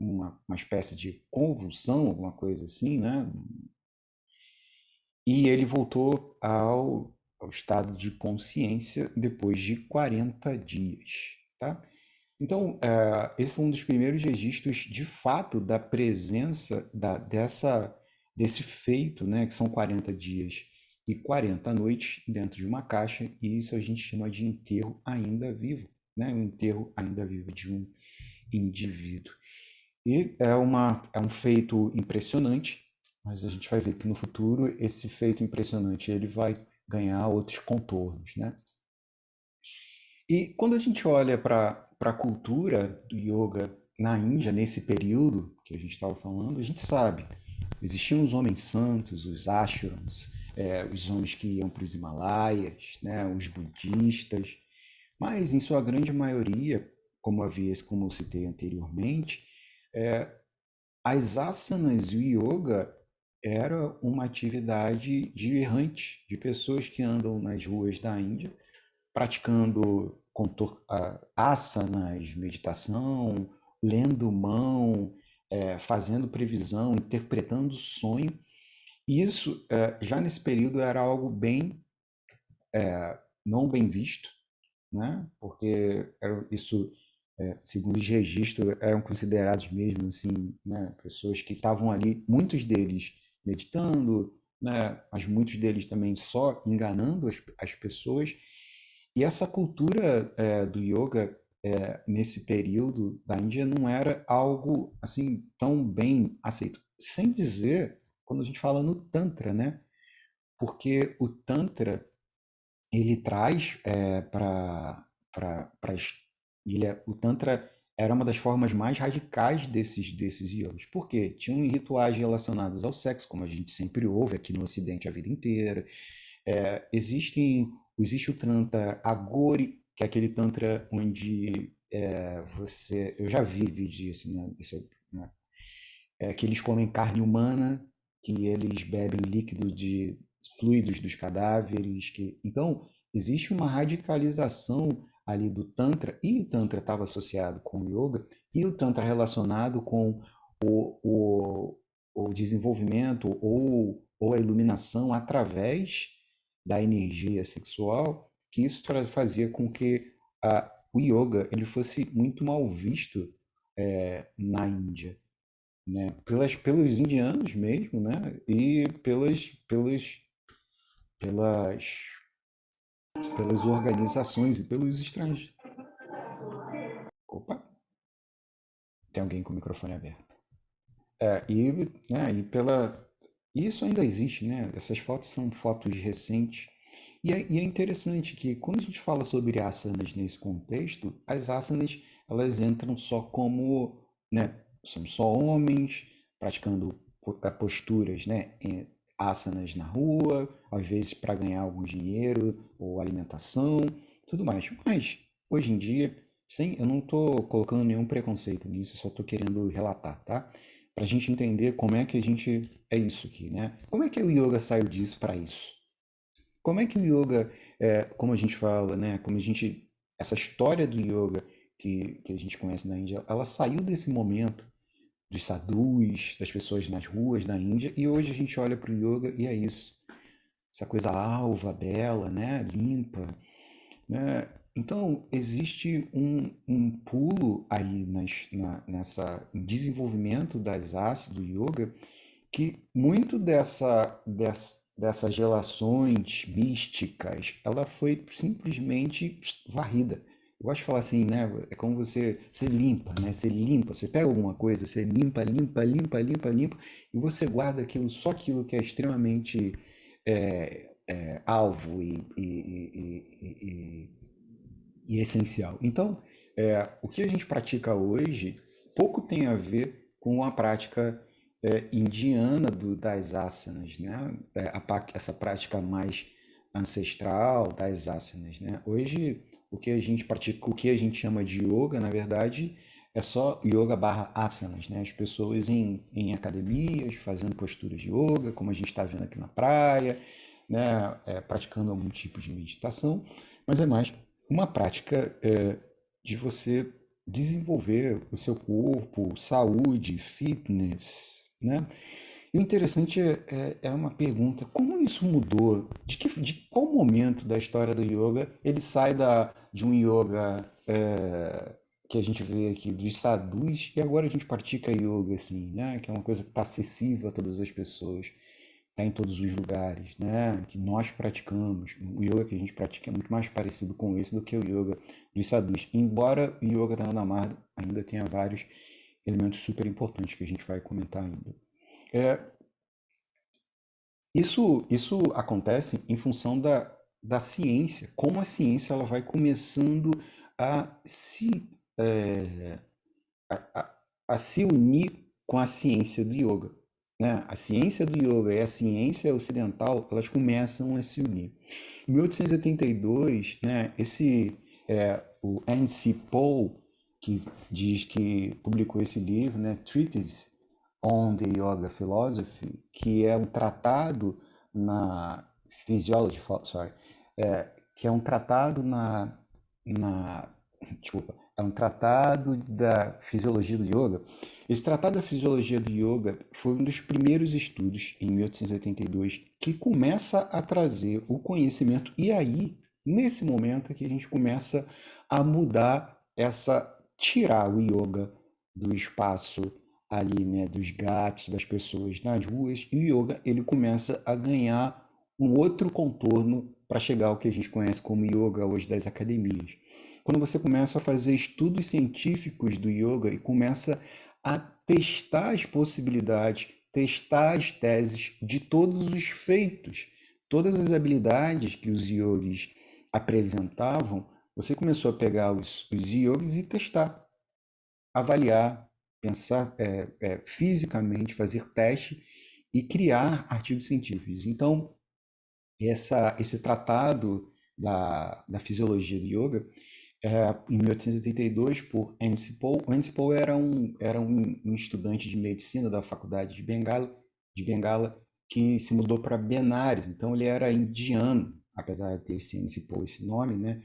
uma espécie de convulsão, alguma coisa assim, né? E ele voltou ao estado de consciência depois de 40 dias, tá? Então, esse foi um dos primeiros registros, de fato, da presença desse feito, né, que são 40 dias e 40 noites dentro de uma caixa, e isso a gente chama de enterro ainda vivo, né, um enterro ainda vivo de um indivíduo. E é um feito impressionante, mas a gente vai ver que no futuro esse feito impressionante ele vai ganhar outros contornos, né? E quando a gente olha para a cultura do yoga na Índia, nesse período que a gente estava falando, a gente sabe, existiam os homens santos, os ashrams, os homens que iam para os Himalaias, né, os budistas, mas em sua grande maioria, como eu citei anteriormente, é, as asanas e o yoga era uma atividade de errantes, de pessoas que andam nas ruas da Índia praticando asanas, meditação, lendo mão, fazendo previsão, interpretando sonho. E isso, já nesse período, era algo bem não bem visto, né? Porque isso, segundo os registros, eram considerados mesmo assim, né? Pessoas que estavam ali, muitos deles meditando, né? Mas muitos deles também só enganando as pessoas. E essa cultura do yoga nesse período da Índia não era algo assim tão bem aceito. Sem dizer, quando a gente fala no Tantra, né? Porque o Tantra ele traz para o Tantra era uma das formas mais radicais desses yogas. Por quê? Tinham rituais relacionados ao sexo, como a gente sempre ouve aqui no Ocidente a vida inteira. Existe o Tantra Agori, que é aquele Tantra onde eu já vi vídeo disso, né? Né? Que eles comem carne humana, que eles bebem líquido de fluidos dos cadáveres. Então, existe uma radicalização ali do Tantra, e o Tantra estava associado com o Yoga, e o Tantra relacionado com o, o, o desenvolvimento ou a iluminação através da energia sexual, que isso fazia com que o Yoga ele fosse muito mal visto na Índia, né? Pelos indianos mesmo, né? E pelas, pelas organizações e pelos estrangeiros. Opa, tem alguém com o microfone aberto. Isso ainda existe, né? Essas fotos são fotos recentes. E é interessante que quando a gente fala sobre asanas nesse contexto, as asanas elas entram só como, né? Somos só homens praticando posturas, né? Asanas na rua, às vezes para ganhar algum dinheiro ou alimentação, tudo mais. Mas hoje em dia, eu não estou colocando nenhum preconceito nisso, eu só estou querendo relatar, tá? Para a gente entender como é que a gente é isso aqui, né? Como é que o yoga saiu disso para isso? Como é que o yoga, como a gente fala, né? Essa história do yoga que a gente conhece na Índia, ela saiu desse momento dos sadhus, das pessoas nas ruas da Índia, e hoje a gente olha para o yoga e é isso. Essa coisa alva, bela, né? Limpa, né? Então, existe um pulo aí nessa desenvolvimento das artes do yoga que muito dessas relações místicas, ela foi simplesmente varrida. Eu gosto de falar assim, né? É como você limpa, né? Você limpa, você pega alguma coisa, você limpa, limpa, limpa, limpa, limpa, e você guarda só aquilo que é extremamente alvo e essencial. Então, o que a gente pratica hoje pouco tem a ver com a prática indiana das asanas, né? Essa prática mais ancestral das asanas, né? Hoje, o que a gente pratica, o que a gente chama de yoga, na verdade, é só yoga barra asanas, né? As pessoas em academias fazendo posturas de yoga, como a gente está vendo aqui na praia, né? Praticando algum tipo de meditação, mas é mais uma prática de você desenvolver o seu corpo, saúde, fitness, né? E o interessante é uma pergunta, como isso mudou? De qual momento da história do yoga ele sai de um yoga que a gente vê aqui dos sadhus e agora a gente pratica yoga assim, né? Que é uma coisa que está acessível a todas as pessoas, está em todos os lugares, né? Que nós praticamos. O yoga que a gente pratica é muito mais parecido com esse do que o yoga dos sadhus. Embora o yoga da Ananda Marda ainda tenha vários elementos super importantes que a gente vai comentar ainda. É, isso acontece em função da ciência, como a ciência ela vai começando a se, é, a, a- a se unir com a ciência do yoga, né? A ciência do yoga e a ciência ocidental, elas começam a se unir. Em 1882, né, o N.C. Paul, que diz que publicou esse livro, né, Treatise on the Yoga Philosophy, que é um tratado na Physiology, sorry, que é um tratado na desculpa, é um tratado da fisiologia do yoga. Esse tratado da fisiologia do yoga foi um dos primeiros estudos, em 1882, que começa a trazer o conhecimento. E aí, nesse momento, é que a gente começa a mudar tirar o yoga do espaço ali, né, dos gatos, das pessoas nas ruas, e o yoga ele começa a ganhar um outro contorno para chegar ao que a gente conhece como yoga hoje das academias. Quando você começa a fazer estudos científicos do yoga e começa a testar as possibilidades, testar as teses de todos os feitos, todas as habilidades que os yogis apresentavam, você começou a pegar os yogis e testar, avaliar, pensar fisicamente, fazer teste e criar artigos científicos. Então, esse tratado da fisiologia do yoga, em 1882, por N.C. Paul. O N.C. Paul era um estudante de medicina da faculdade de Bengala que se mudou para Benares, então ele era indiano, apesar de ter esse N.C. Paul, esse nome, né?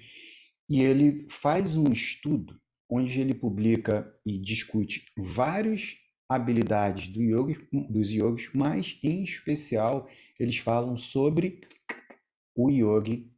E ele faz um estudo onde ele publica e discute várias habilidades dos yogis, mas em especial eles falam sobre o yogi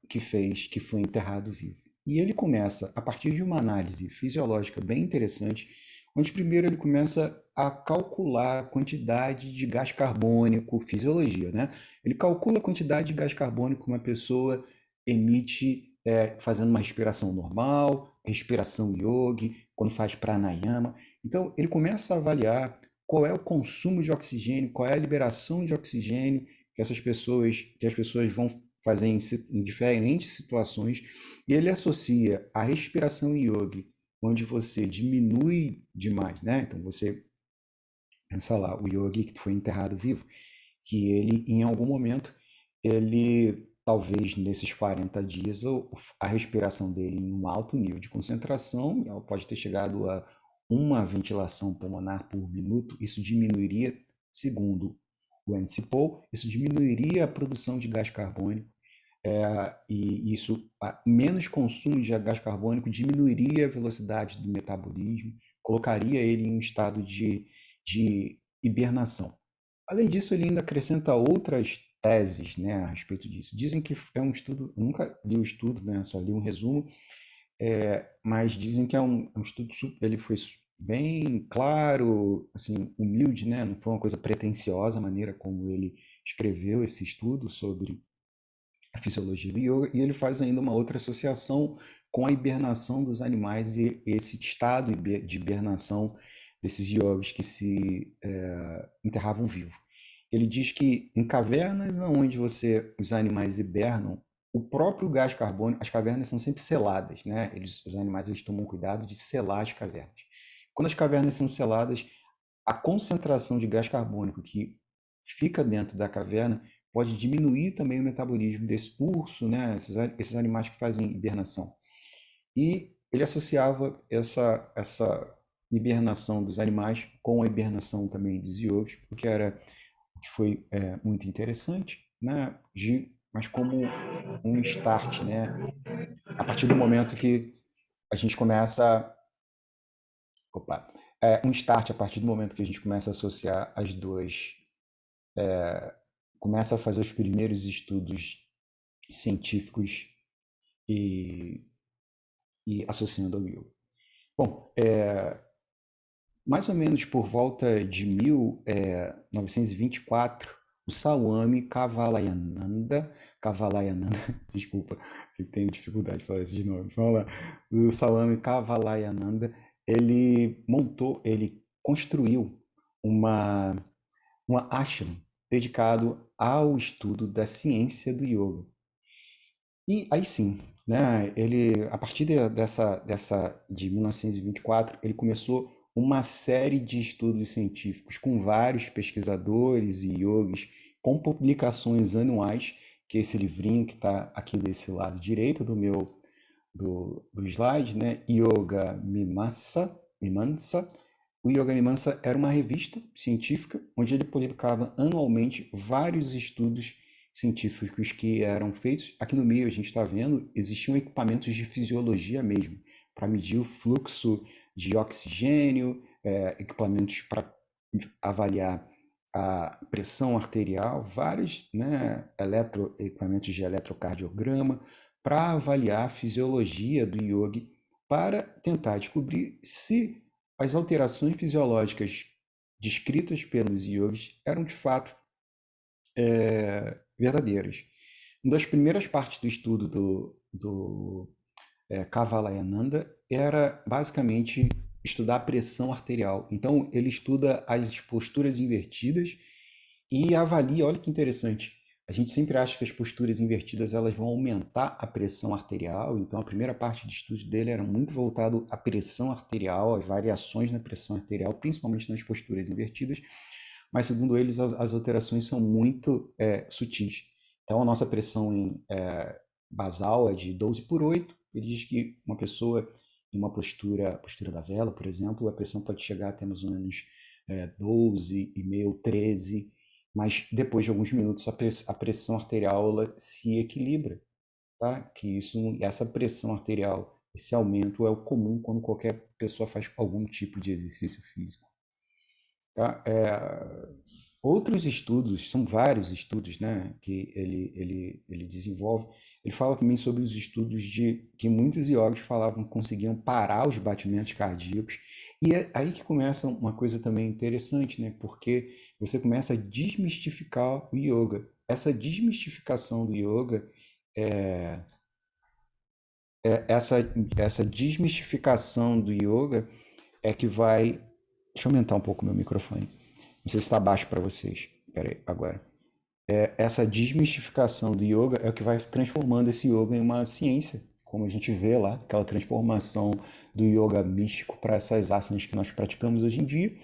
que foi enterrado vivo. E ele começa, a partir de uma análise fisiológica bem interessante, onde primeiro ele começa a calcular a quantidade de gás carbônico, fisiologia, né? Ele calcula a quantidade de gás carbônico que uma pessoa emite fazendo uma respiração normal, respiração yogi, quando faz pranayama. Então, ele começa a avaliar qual é o consumo de oxigênio, qual é a liberação de oxigênio que as pessoas vão fazer em diferentes situações, e ele associa a respiração yogi, onde você diminui demais, né? Então você pensa lá, o yogi que foi enterrado vivo, que ele, em algum momento, ele, talvez nesses 40 dias, a respiração dele em um alto nível de concentração, ela pode ter chegado a uma ventilação pulmonar por minuto, isso diminuiria, segundo o N.C. Paul, isso diminuiria a produção de gás carbônico, e isso, menos consumo de gás carbônico diminuiria a velocidade do metabolismo, colocaria ele em um estado de hibernação. Além disso, ele ainda acrescenta outras teses, né, a respeito disso. Dizem que é um estudo, eu nunca li o estudo, né, só li um resumo, mas dizem que é um estudo, ele foi bem claro, assim, humilde, né, não foi uma coisa pretensiosa a maneira como ele escreveu esse estudo sobre a fisiologia do yoga, e ele faz ainda uma outra associação com a hibernação dos animais e esse estado de hibernação desses yogis que se enterravam vivos. Ele diz que em cavernas onde os animais hibernam, o próprio gás carbônico, as cavernas são sempre seladas, né? Os animais eles tomam cuidado de selar as cavernas. Quando as cavernas são seladas, a concentração de gás carbônico que fica dentro da caverna pode diminuir também o metabolismo desse urso, né? Esses animais que fazem hibernação. E ele associava essa hibernação dos animais com a hibernação também dos yogis, o que foi muito interessante, né? Mas como um start, né? A partir do momento que a gente começa opa, um start a partir do momento que a gente começa a associar as duas, começa a fazer os primeiros estudos científicos e associando ao yoga. Bom, mais ou menos por volta de 1924, o Swami Kavalayananda, desculpa, eu tenho dificuldade de falar esses nomes, vamos lá. O Swami Kavalayananda, ele construiu uma ashram dedicado ao estudo da ciência do yoga. E aí sim, né, a partir de 1924, ele começou uma série de estudos científicos com vários pesquisadores e yogis, com publicações anuais, que é esse livrinho que está aqui desse lado direito do slide, né, Yoga Mimamsa. O Yoga Mimamsa era uma revista científica onde ele publicava anualmente vários estudos científicos que eram feitos. Aqui no meio a gente está vendo, existiam equipamentos de fisiologia mesmo, para medir o fluxo de oxigênio, equipamentos para avaliar a pressão arterial, vários, né, equipamentos de eletrocardiograma, para avaliar a fisiologia do yoga, para tentar descobrir se as alterações fisiológicas descritas pelos yogis eram de fato verdadeiras. Uma das primeiras partes do estudo do Kavalayananda era basicamente estudar a pressão arterial. Então, ele estuda as posturas invertidas e avalia, olha que interessante, a gente sempre acha que as posturas invertidas elas vão aumentar a pressão arterial, então a primeira parte de estudo dele era muito voltado à pressão arterial, às variações na pressão arterial, principalmente nas posturas invertidas, mas segundo eles as alterações são muito sutis. Então a nossa pressão basal é de 12/8, ele diz que uma pessoa em uma postura da vela, por exemplo, a pressão pode chegar até mais ou menos 12,5, 13, mas depois de alguns minutos a pressão arterial ela se equilibra, tá? Que essa pressão arterial, esse aumento é o comum quando qualquer pessoa faz algum tipo de exercício físico, tá? Outros estudos, são vários estudos, né, que ele desenvolve. Ele fala também sobre os estudos de que muitos yogis falavam que conseguiam parar os batimentos cardíacos. E é aí que começa uma coisa também interessante, né, porque você começa a desmistificar o yoga. Essa desmistificação do yoga, essa desmistificação do yoga é que vai... Deixa eu aumentar um pouco o meu microfone. Não sei se está baixo para vocês. Espera aí, agora. Essa desmistificação do yoga é o que vai transformando esse yoga em uma ciência, como a gente vê lá, aquela transformação do yoga místico para essas asanas que nós praticamos hoje em dia.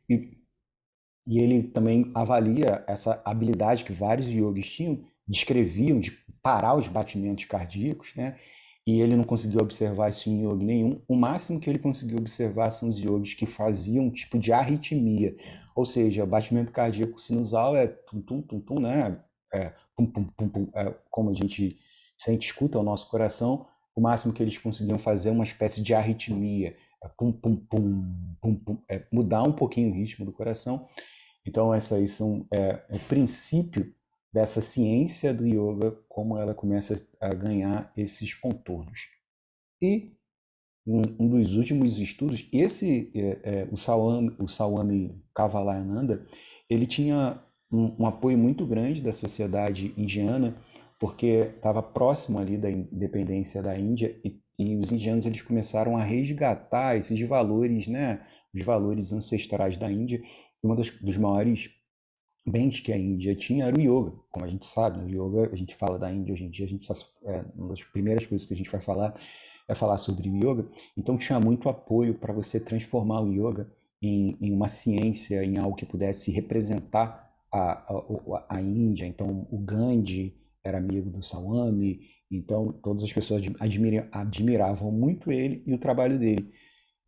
E ele também avalia essa habilidade que vários yogis tinham, descreviam de parar os batimentos cardíacos, né? E ele não conseguiu observar isso em yoga nenhum. O máximo que ele conseguiu observar são os yogis que faziam um tipo de arritmia, ou seja, o batimento cardíaco sinusal é tum-tum-tum-tum, né? Pum-pum-pum-pum, como a gente sente, escuta o nosso coração. O máximo que eles conseguiam fazer é uma espécie de arritmia, pum-pum-pum, pum-pum, mudar um pouquinho o ritmo do coração. Então, essa aí são o princípio dessa ciência do yoga, como ela começa a ganhar esses contornos. E um dos últimos estudos, o Swami Kavalayananda, ele tinha um apoio muito grande da sociedade indiana, porque estava próximo ali da independência da Índia, e os indianos eles começaram a resgatar esses valores, né, os valores ancestrais da Índia. Uma dos maiores bens que a Índia tinha era o yoga, como a gente sabe, né? O yoga, a gente fala da Índia hoje em dia, uma das primeiras coisas que a gente vai falar é falar sobre o yoga. Então tinha muito apoio para você transformar o yoga em uma ciência, em algo que pudesse representar a Índia. Então o Gandhi era amigo do Swami, então todas as pessoas admiravam muito ele e o trabalho dele.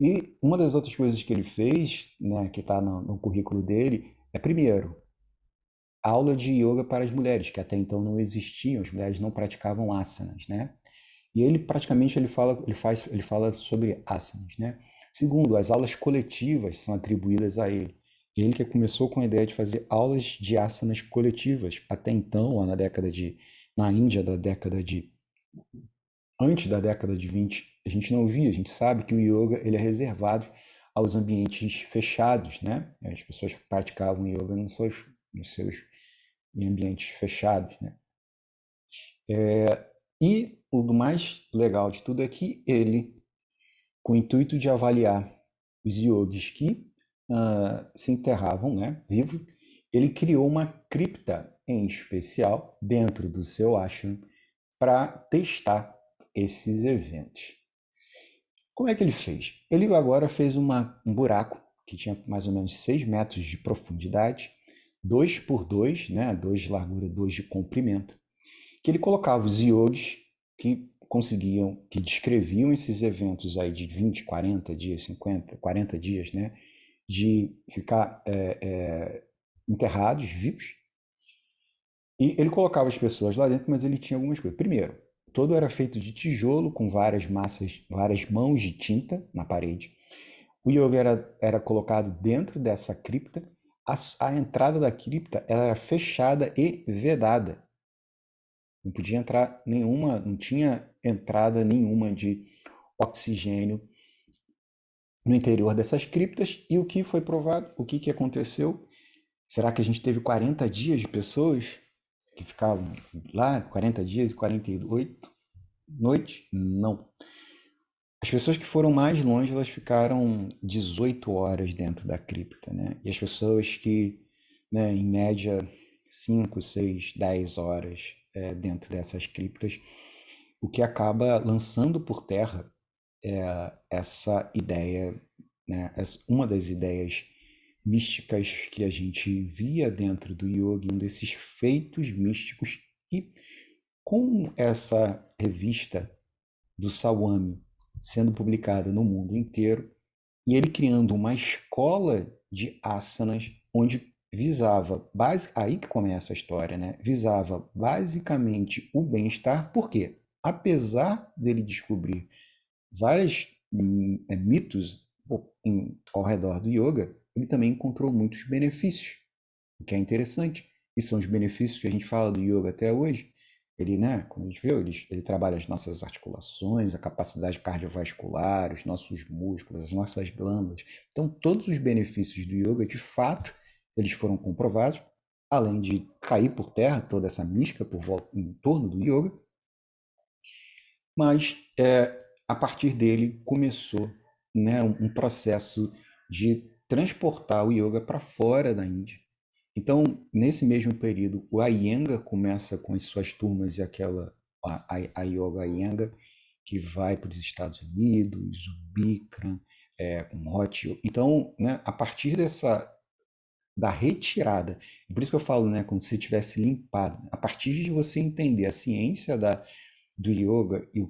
E uma das outras coisas que ele fez, né, que está no currículo dele, é, primeiro, aula de yoga para as mulheres, que até então não existiam, as mulheres não praticavam asanas, né? E ele praticamente ele fala sobre asanas, né? Segundo, as aulas coletivas são atribuídas a ele. Ele que começou com a ideia de fazer aulas de asanas coletivas. Até então, lá na Índia antes da década de 20, a gente não via, a gente sabe que o yoga ele é reservado aos ambientes fechados, né? As pessoas praticavam yoga nos seus em ambientes fechados, né? E o mais legal de tudo é que ele, com o intuito de avaliar os yogis que se enterravam, né, vivos, ele criou uma cripta em especial dentro do seu ashram para testar esses eventos. Como é que ele fez? Ele agora fez um buraco que tinha mais ou menos 6 metros de profundidade, 2 por 2, né, 2 de largura, 2 de comprimento, que ele colocava os yogis que que descreviam esses eventos aí de 20, 40 dias, 50, 40 dias, né, de ficar enterrados, vivos, e ele colocava as pessoas lá dentro, mas ele tinha algumas coisas. Primeiro, todo era feito de tijolo, com várias massas, várias mãos de tinta na parede. O yoga era colocado dentro dessa cripta. A entrada da cripta era fechada e vedada. Não podia entrar nenhuma, não tinha entrada nenhuma de oxigênio no interior dessas criptas. E o que foi provado? O que aconteceu? Será que a gente teve 40 dias de pessoas que ficavam lá, 40 dias e 48 noites? Não. As pessoas que foram mais longe, elas ficaram 18 horas dentro da cripta, né? E as pessoas que, né, em média, 5, 6, 10 horas dentro dessas criptas, o que acaba lançando por terra essa ideia, né, uma das ideias místicas que a gente via dentro do yoga, um desses feitos místicos, e com essa revista do Swami sendo publicada no mundo inteiro, e ele criando uma escola de asanas onde visava, aí que começa a história, né? Visava basicamente o bem-estar, porque apesar dele descobrir vários mitos ao redor do yoga, ele também encontrou muitos benefícios, o que é interessante. E são os benefícios que a gente fala do yoga até hoje. Ele, né, como a gente viu, ele trabalha as nossas articulações, a capacidade cardiovascular, os nossos músculos, as nossas glândulas. Então, todos os benefícios do yoga, de fato, eles foram comprovados, além de cair por terra toda essa mística em torno do yoga. Mas, a partir dele, começou, né, um processo de transportar o yoga para fora da Índia. Então, nesse mesmo período, o Iyengar começa com as suas turmas e a Yoga Iyengar, que vai para os Estados Unidos, o Bikram, com Rothschild. Então, né, a partir da retirada, por isso que eu falo, né, como se tivesse limpado, a partir de você entender a ciência do yoga e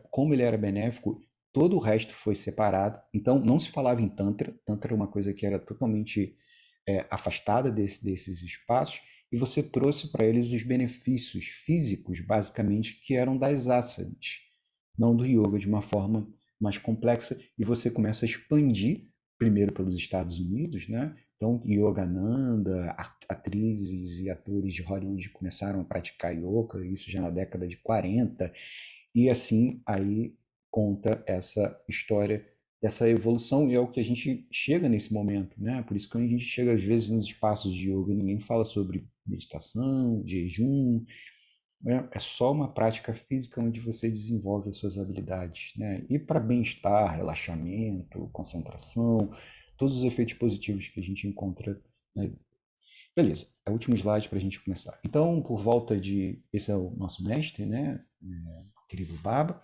como ele era benéfico, todo o resto foi separado. Então, não se falava em Tantra. Tantra era uma coisa que era totalmente afastada desses espaços, e você trouxe para eles os benefícios físicos, basicamente, que eram das asanas, não do yoga, de uma forma mais complexa, e você começa a expandir, primeiro pelos Estados Unidos, né? Então, Yogananda, atrizes e atores de Hollywood começaram a praticar yoga, isso já na década de 40, e assim aí conta essa história dessa evolução, e é o que a gente chega nesse momento, né? Por isso que quando a gente chega às vezes nos espaços de yoga, ninguém fala sobre meditação, jejum, né? É só uma prática física onde você desenvolve as suas habilidades, né? E para bem-estar, relaxamento, concentração, todos os efeitos positivos que a gente encontra, né? Beleza, é o último slide para a gente começar. Então, esse é o nosso mestre, né? Querido Baba.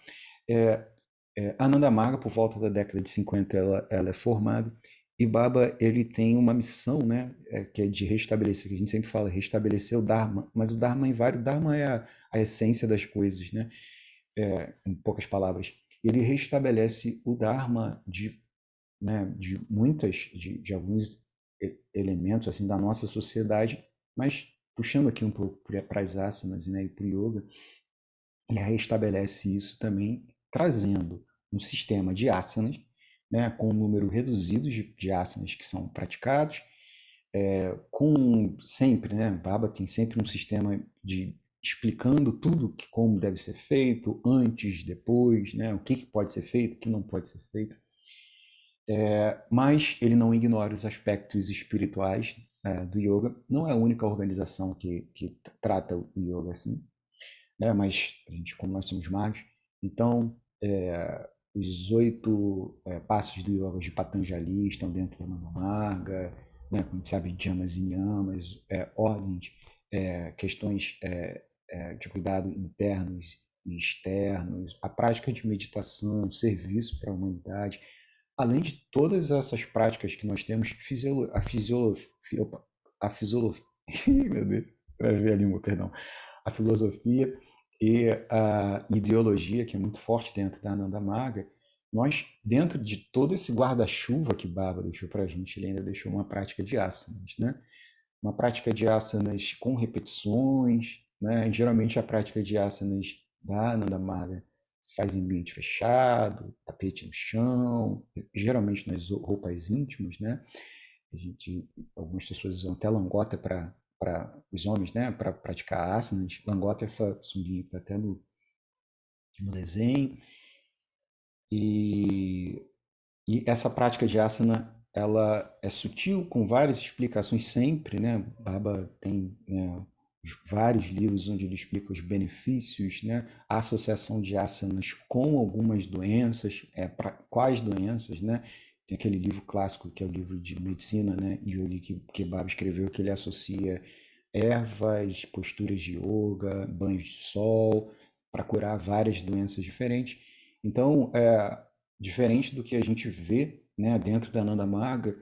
Ananda Marga, por volta da década de 50, ela é formada, e Baba, ele tem uma missão, né, que é de restabelecer, que a gente sempre fala, restabelecer o Dharma, mas o Dharma o Dharma é a essência das coisas, né, em poucas palavras. Ele restabelece o Dharma né, de alguns elementos, assim, da nossa sociedade, mas puxando aqui um pouco para as asanas, né, e para o yoga, ele restabelece isso também, trazendo um sistema de asanas né, com um número reduzido de asanas que são praticados, com sempre, né, Baba tem sempre um sistema de explicando tudo como deve ser feito, antes, depois, né, o que pode ser feito, o que não pode ser feito. Mas ele não ignora os aspectos espirituais do yoga. Não é a única organização que trata o yoga assim, né? Mas a gente, como nós somos magos, então os 8 passos do yoga de Patanjali estão dentro da Nanda, né? Como a gente sabe, yamas e niyamas, ordens, questões de cuidado internos e externos, a prática de meditação, serviço para a humanidade, além de todas essas práticas que nós temos, a fisiologia, meu Deus, travei a língua, perdão, a filosofia e a ideologia, que é muito forte dentro da Ananda Marga, nós, dentro de todo esse guarda-chuva que Baba deixou para a gente, ele ainda deixou uma prática de asanas, né? Uma prática de asanas com repetições, né? Geralmente a prática de asanas da Ananda Marga se faz em ambiente fechado, tapete no chão, geralmente nas roupas íntimas, né? Algumas pessoas usam até langota para os homens, né? Para praticar asanas. Langota é essa sunguinha que está até no desenho. E essa prática de asana, ela é sutil, com várias explicações sempre, né? Baba tem vários livros onde ele explica os benefícios, né? A associação de asanas com algumas doenças, para quais doenças, né? Tem aquele livro clássico que é o livro de medicina, né? Yogi, que Baba escreveu, que ele associa ervas, posturas de yoga, banhos de sol, para curar várias doenças diferentes. Então, diferente do que a gente vê, né, dentro da Ananda Marga,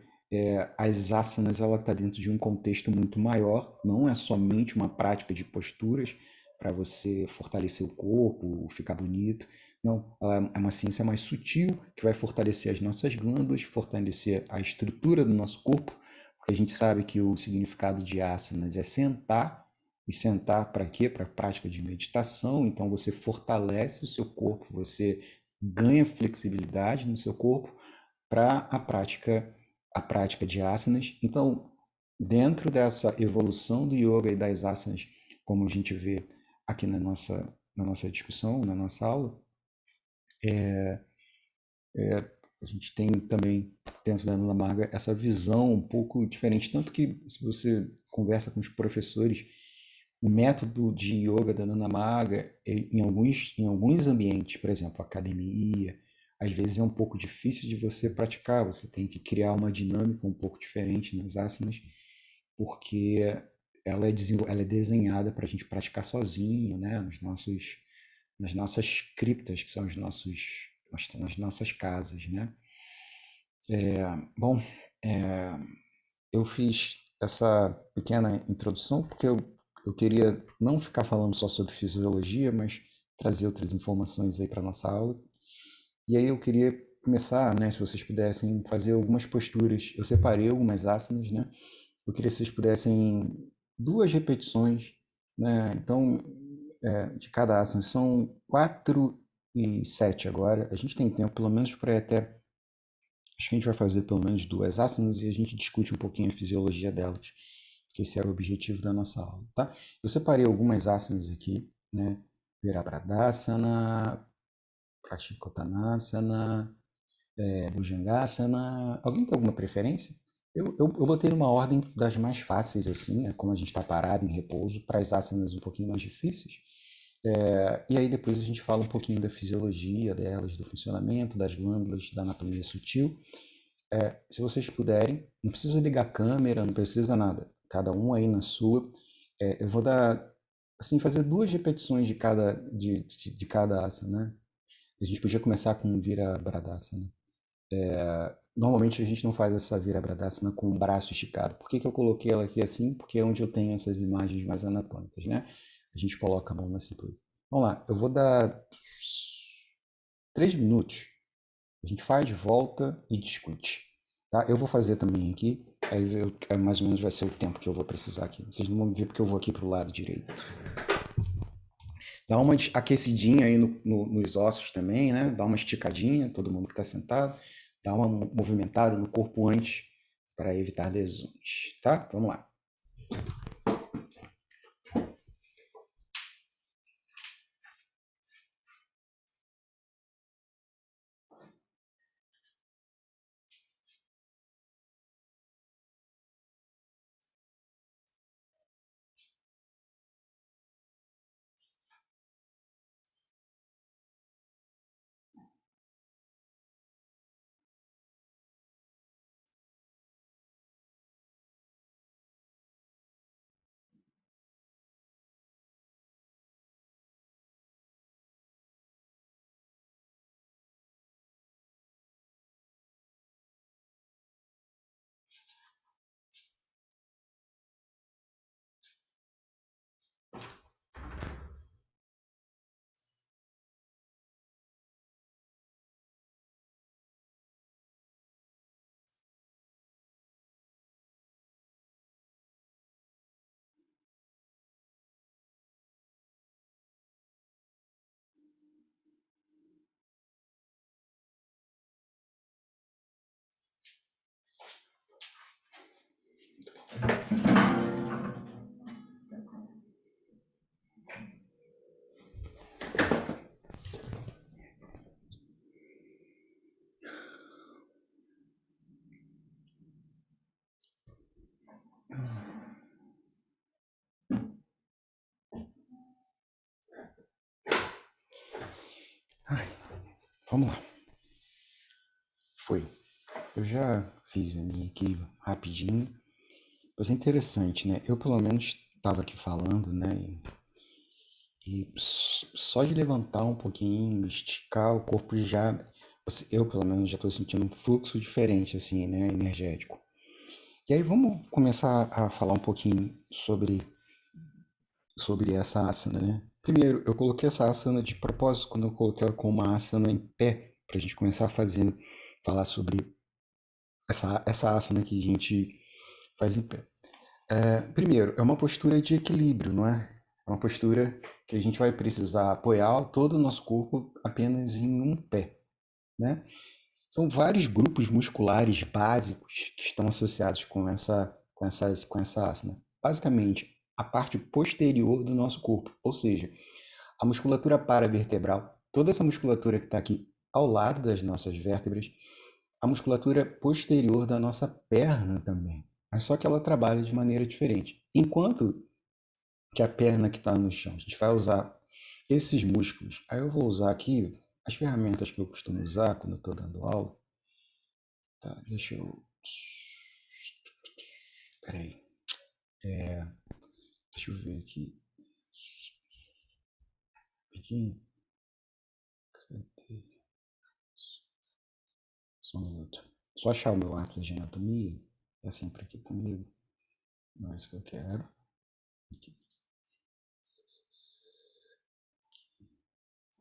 as asanas ela está dentro de um contexto muito maior, não é somente uma prática de posturas para você fortalecer o corpo, ficar bonito. Não, ela é uma ciência mais sutil que vai fortalecer as nossas glândulas, fortalecer a estrutura do nosso corpo, porque a gente sabe que o significado de asanas é sentar, e sentar para quê? Para a prática de meditação. Então você fortalece o seu corpo, você ganha flexibilidade no seu corpo para a prática de asanas. Então, dentro dessa evolução do yoga e das asanas, como a gente vê aqui na nossa discussão, na nossa aula, a gente tem também, dentro da Ananda Marga, essa visão um pouco diferente. Tanto que, se você conversa com os professores, o método de yoga da Ananda Marga, em alguns ambientes, por exemplo, academia, às vezes é um pouco difícil de você praticar. Você tem que criar uma dinâmica um pouco diferente nas asanas, porque ela é desenhada para a gente praticar sozinho, né? Nas nossas criptas, que são nas nossas casas, né? Bom, eu fiz essa pequena introdução porque eu queria não ficar falando só sobre fisiologia, mas trazer outras informações aí para nossa aula. E aí eu queria começar, né, se vocês pudessem fazer algumas posturas. Eu separei algumas asanas, né? Eu queria que vocês pudessem 2 repetições, né? Então, de cada asana são 4 e 7 agora. A gente tem tempo pelo menos para ir até. Acho que a gente vai fazer pelo menos 2 asanas e a gente discute um pouquinho a fisiologia delas, que esse era o objetivo da nossa aula, tá? Eu separei algumas asanas aqui, né? Virabhadasana, Pratyekapanasana, Bhujangasana. Alguém tem alguma preferência? Eu botei numa ordem das mais fáceis, assim, né? Como a gente está parado em repouso, para as asanas um pouquinho mais difíceis. E aí depois a gente fala um pouquinho da fisiologia delas, do funcionamento das glândulas, da anatomia sutil. Se vocês puderem, não precisa ligar a câmera, não precisa nada. Cada um aí na sua. Eu vou dar, assim, fazer 2 repetições de cada asana, né? A gente podia começar com Virabhadasana. Normalmente a gente não faz essa Virabhadasana com o braço esticado. Por que eu coloquei ela aqui assim? Porque é onde eu tenho essas imagens mais anatômicas, né? A gente coloca a mão na cintura. Vamos lá, eu vou dar 3 minutos. A gente faz, volta e discute. Tá? Eu vou fazer também aqui. Aí mais ou menos vai ser o tempo que eu vou precisar aqui. Vocês não vão ver porque eu vou aqui para o lado direito. Dá uma aquecidinha aí nos ossos também, né? Dá uma esticadinha, todo mundo que está sentado. dar uma movimentada no corpo antes para evitar lesões, tá? Vamos lá. Vamos lá. Foi. Eu já fiz a minha aqui rapidinho. Mas é interessante, né? Eu pelo menos estava aqui falando, né? E só de levantar um pouquinho, esticar o corpo já, eu pelo menos já estou sentindo um fluxo diferente, assim, né? Energético. E aí vamos começar a falar um pouquinho sobre essa asana, né? Primeiro, eu coloquei essa asana de propósito quando eu coloquei ela com uma asana em pé, para a gente começar falar sobre essa asana que a gente faz em pé. Primeiro, é uma postura de equilíbrio, não é? É uma postura que a gente vai precisar apoiar todo o nosso corpo apenas em um pé, né? São vários grupos musculares básicos que estão associados com essa asana. Basicamente, a parte posterior do nosso corpo, ou seja, a musculatura paravertebral, toda essa musculatura que está aqui ao lado das nossas vértebras, a musculatura posterior da nossa perna também. Mas só que ela trabalha de maneira diferente. Enquanto que a perna que está no chão, a gente vai usar esses músculos. Aí eu vou usar aqui as ferramentas que eu costumo usar quando eu estou dando aula. Tá, deixa eu. Peraí. Deixa eu ver aqui. Rapidinho. Cadê? Só um minuto. Só achar o meu atlas de anatomia. Tá sempre aqui comigo. Não é isso que eu quero. Aqui.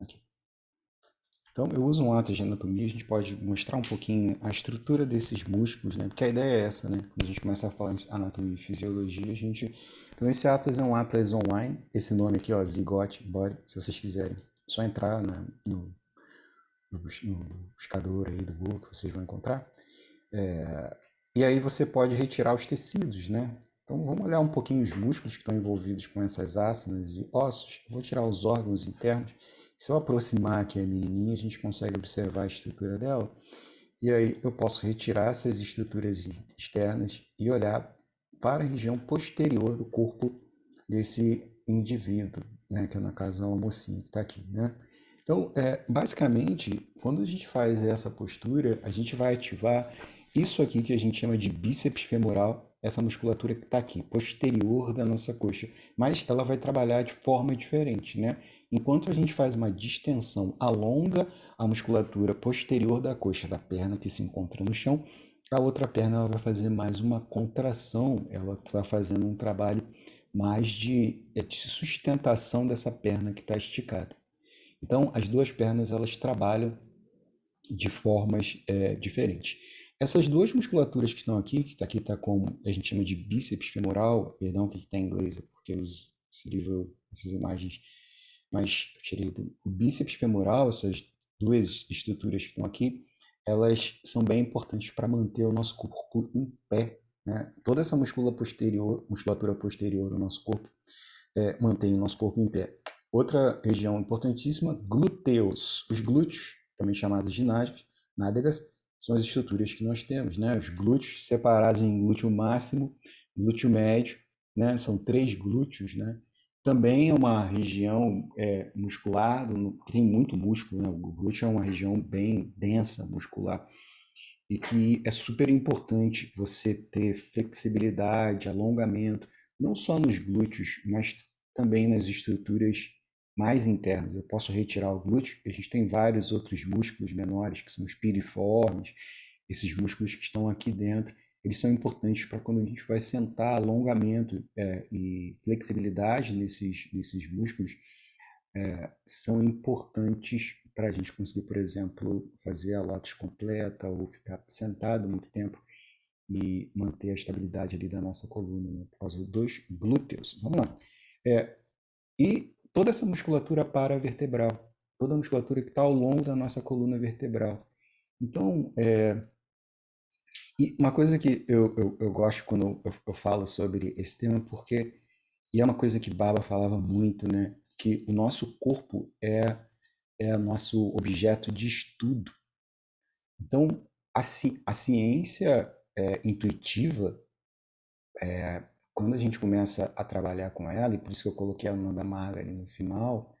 Aqui. Então, eu uso um atlas de anatomia, a gente pode mostrar um pouquinho a estrutura desses músculos, né? Porque a ideia é essa, né? Quando a gente começa a falar de anatomia e fisiologia, a gente... Então, esse atlas é um atlas online. Esse nome aqui, ó, Zygote Body, se vocês quiserem. É só entrar no buscador aí do Google que vocês vão encontrar. E aí você pode retirar os tecidos, né? Então, vamos olhar um pouquinho os músculos que estão envolvidos com essas asanas e ossos. Eu vou tirar os órgãos internos. Se eu aproximar aqui a menininha, a gente consegue observar a estrutura dela. E aí eu posso retirar essas estruturas externas e olhar para a região posterior do corpo desse indivíduo, né? Que no caso é uma mocinha que está aqui, né? Então, basicamente, quando a gente faz essa postura, a gente vai ativar isso aqui que a gente chama de bíceps femoral, essa musculatura que está aqui, posterior da nossa coxa, mas ela vai trabalhar de forma diferente, né? Enquanto a gente faz uma distensão, alonga a musculatura posterior da coxa, da perna que se encontra no chão, a outra perna ela vai fazer mais uma contração, ela está fazendo um trabalho mais de sustentação dessa perna que está esticada. Então, as duas pernas elas trabalham de formas diferentes. Essas duas musculaturas que estão aqui, que aqui está como a gente chama de bíceps femoral, perdão, que está em inglês, porque eu uso esse livro, essas imagens, mas eu tirei o bíceps femoral, essas duas estruturas que estão aqui, elas são bem importantes para manter o nosso corpo em pé, né? Toda essa musculatura posterior do nosso corpo mantém o nosso corpo em pé. Outra região importantíssima, glúteos. Os glúteos, também chamados de nádegas, são as estruturas que nós temos, né? Os glúteos separados em glúteo máximo, glúteo médio, né? São 3 glúteos, né? Também é uma região muscular, que tem muito músculo, né? O glúteo é uma região bem densa, muscular, e que é super importante você ter flexibilidade, alongamento, não só nos glúteos, mas também nas estruturas mais internas. Eu posso retirar o glúteo, a gente tem vários outros músculos menores, que são os piriformes, esses músculos que estão aqui dentro, eles são importantes para quando a gente vai sentar, alongamento e flexibilidade nesses músculos, são importantes para a gente conseguir, por exemplo, fazer a látis completa ou ficar sentado muito tempo e manter a estabilidade ali da nossa coluna, né, por causa dos glúteos. Vamos lá. E toda essa musculatura paravertebral, toda a musculatura que está ao longo da nossa coluna vertebral. Então, e uma coisa que eu gosto quando eu falo sobre esse tema, porque, e é uma coisa que Baba falava muito, né, que o nosso corpo é nosso objeto de estudo. Então, a ciência intuitiva, quando a gente começa a trabalhar com ela, e por isso que eu coloquei a Nanda Margaret no final,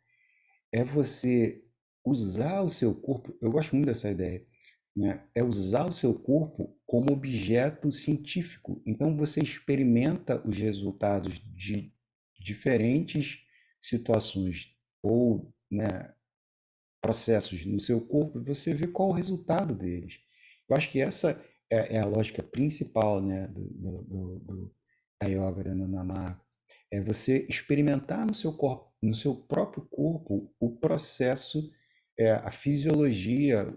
é você usar o seu corpo, eu gosto muito dessa ideia, né? É usar o seu corpo como objeto científico. Então, você experimenta os resultados de diferentes situações ou, né, processos no seu corpo e você vê qual o resultado deles. Eu acho que essa é a lógica principal, né, da yoga, da Nanamarga. É você experimentar no seu corpo, no seu próprio corpo, o processo, a fisiologia,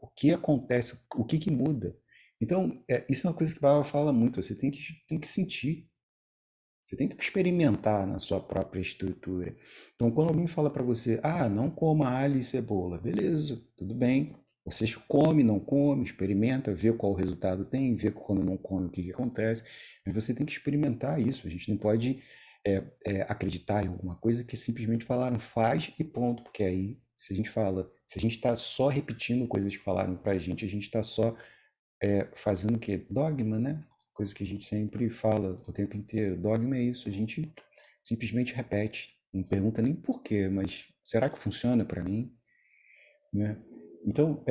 o que acontece, o que muda. Então, isso é uma coisa que Baba fala muito, você tem que sentir. Você tem que experimentar na sua própria estrutura. Então, quando alguém fala para você, não coma alho e cebola, beleza, tudo bem. Você come, não come, experimenta, vê qual resultado tem, vê quando não come o que acontece. Mas você tem que experimentar isso. A gente não pode acreditar em alguma coisa que simplesmente falaram faz e ponto. Porque aí, se a gente fala, se a gente está só repetindo coisas que falaram para a gente está só fazendo o quê? Dogma, né? Coisa que a gente sempre fala o tempo inteiro. Dogma é isso, a gente simplesmente repete. Não pergunta nem por quê, mas será que funciona para mim? Né? Então,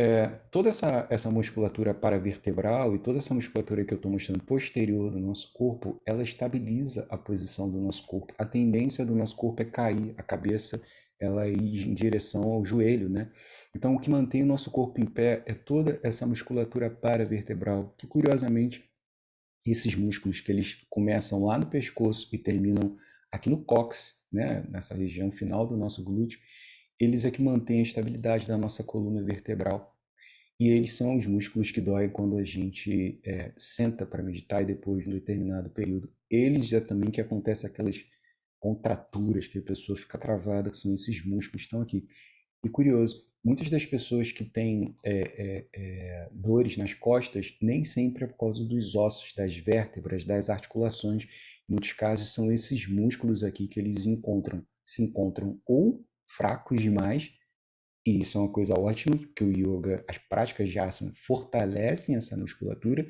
toda essa musculatura paravertebral e toda essa musculatura que eu estou mostrando posterior do nosso corpo, ela estabiliza a posição do nosso corpo. A tendência do nosso corpo é cair, a cabeça ela ir em direção ao joelho, né? Então, o que mantém o nosso corpo em pé é toda essa musculatura paravertebral, que curiosamente, esses músculos que eles começam lá no pescoço e terminam aqui no cóccix, né? Nessa região final do nosso glúteo, eles é que mantêm a estabilidade da nossa coluna vertebral. E eles são os músculos que doem quando a gente senta para meditar e depois de um determinado período. Eles é também que acontecem aquelas contraturas que a pessoa fica travada, que são esses músculos que estão aqui. E curioso, muitas das pessoas que têm dores nas costas, nem sempre é por causa dos ossos, das vértebras, das articulações. Em muitos casos são esses músculos aqui que eles se encontram ou fracos demais, e isso é uma coisa ótima, porque o yoga, as práticas de asana fortalecem essa musculatura,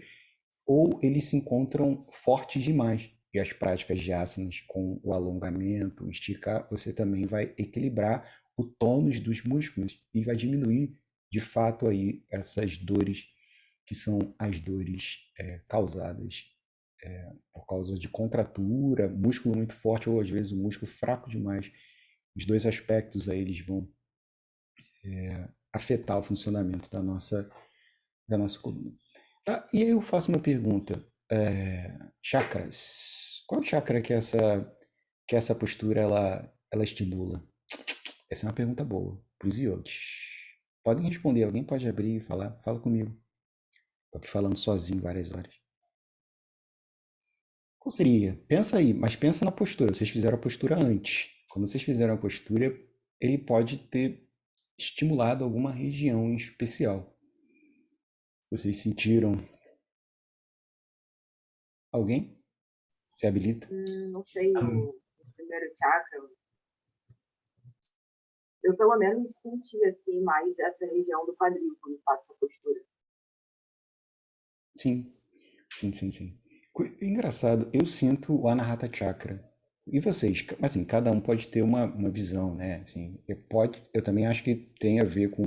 ou eles se encontram fortes demais. E as práticas de asanas com o alongamento, o esticar, você também vai equilibrar o tônus dos músculos e vai diminuir, de fato, aí essas dores, que são as dores causadas por causa de contratura, músculo muito forte ou às vezes o músculo fraco demais. Os dois aspectos aí eles vão afetar o funcionamento da nossa coluna. Tá? E aí eu faço uma pergunta. Chakras. Qual chakra que essa postura ela estimula? Essa é uma pergunta boa para os yogis. Podem responder, alguém pode abrir e falar. Fala comigo. Estou aqui falando sozinho várias horas. Qual seria? Pensa aí, mas pensa na postura. Vocês fizeram a postura antes. Quando vocês fizeram a postura, ele pode ter estimulado alguma região em especial. Vocês sentiram alguém? Se habilita? Não sei, o primeiro chakra, eu pelo menos senti assim mais essa região do quadril quando faço essa postura. Sim, sim, sim, sim. Engraçado, eu sinto o Anahata Chakra. E vocês? Assim, cada um pode ter uma visão, né? Assim, eu também acho que tem a ver com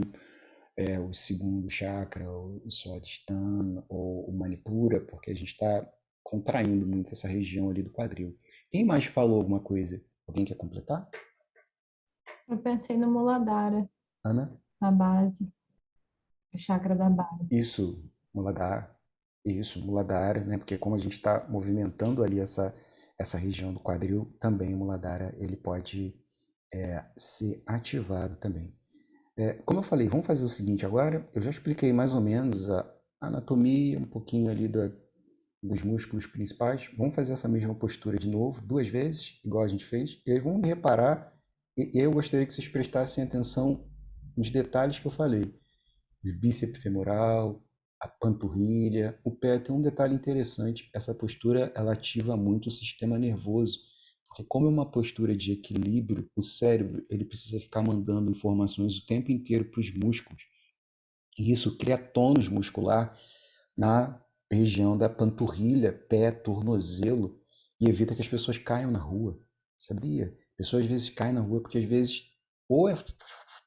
o segundo chakra, o Swadhisthana, ou o Manipura, porque a gente está contraindo muito essa região ali do quadril. Quem mais falou alguma coisa? Alguém quer completar? Eu pensei no Muladhara, Ana? na base, o chakra da base. Isso, Muladhara. Isso, Muladhara, né? Porque como a gente está movimentando ali essa região do quadril, também o Muladhara ele pode ser ativado também. Como eu falei, vamos fazer o seguinte agora. Eu já expliquei mais ou menos a anatomia, um pouquinho ali dos músculos principais. Vamos fazer essa mesma postura de novo, 2 vezes, igual a gente fez. E aí vamos reparar, e eu gostaria que vocês prestassem atenção nos detalhes que eu falei. O bíceps femoral, a panturrilha, o pé. Tem um detalhe interessante, essa postura ela ativa muito o sistema nervoso, porque como é uma postura de equilíbrio, o cérebro ele precisa ficar mandando informações o tempo inteiro para os músculos, e isso cria tônus muscular na região da panturrilha, pé, tornozelo, e evita que as pessoas caiam na rua, sabia? Pessoas às vezes caem na rua porque às vezes ou é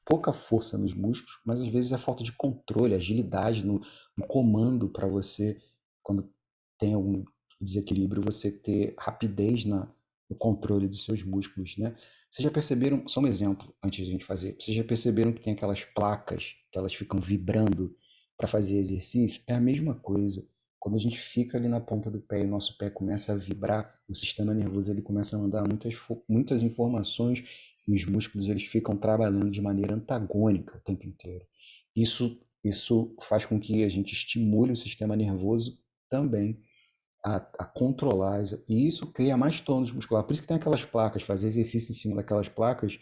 pouca força nos músculos, mas às vezes é falta de controle, agilidade no comando para você, quando tem algum desequilíbrio, você ter rapidez no controle dos seus músculos, né? Vocês já perceberam, só um exemplo antes de a gente fazer, vocês já perceberam que tem aquelas placas que elas ficam vibrando para fazer exercício? É a mesma coisa. Quando a gente fica ali na ponta do pé e o nosso pé começa a vibrar, o sistema nervoso ele começa a mandar muitas informações e os músculos eles ficam trabalhando de maneira antagônica o tempo inteiro. Isso faz com que a gente estimule o sistema nervoso também a controlar, e isso cria mais tônus muscular. Por isso que tem aquelas placas, fazer exercício em cima daquelas placas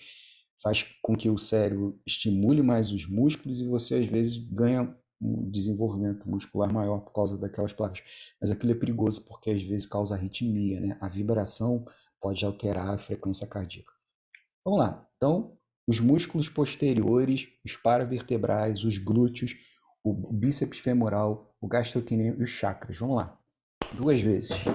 faz com que o cérebro estimule mais os músculos e você às vezes ganha um desenvolvimento muscular maior por causa daquelas placas. Mas aquilo é perigoso porque às vezes causa arritmia, né? A vibração pode alterar a frequência cardíaca. Vamos lá. Então, os músculos posteriores, os paravertebrais, os glúteos, o bíceps femoral, o gastrocnêmio e os chakras. Vamos lá. 2 vezes.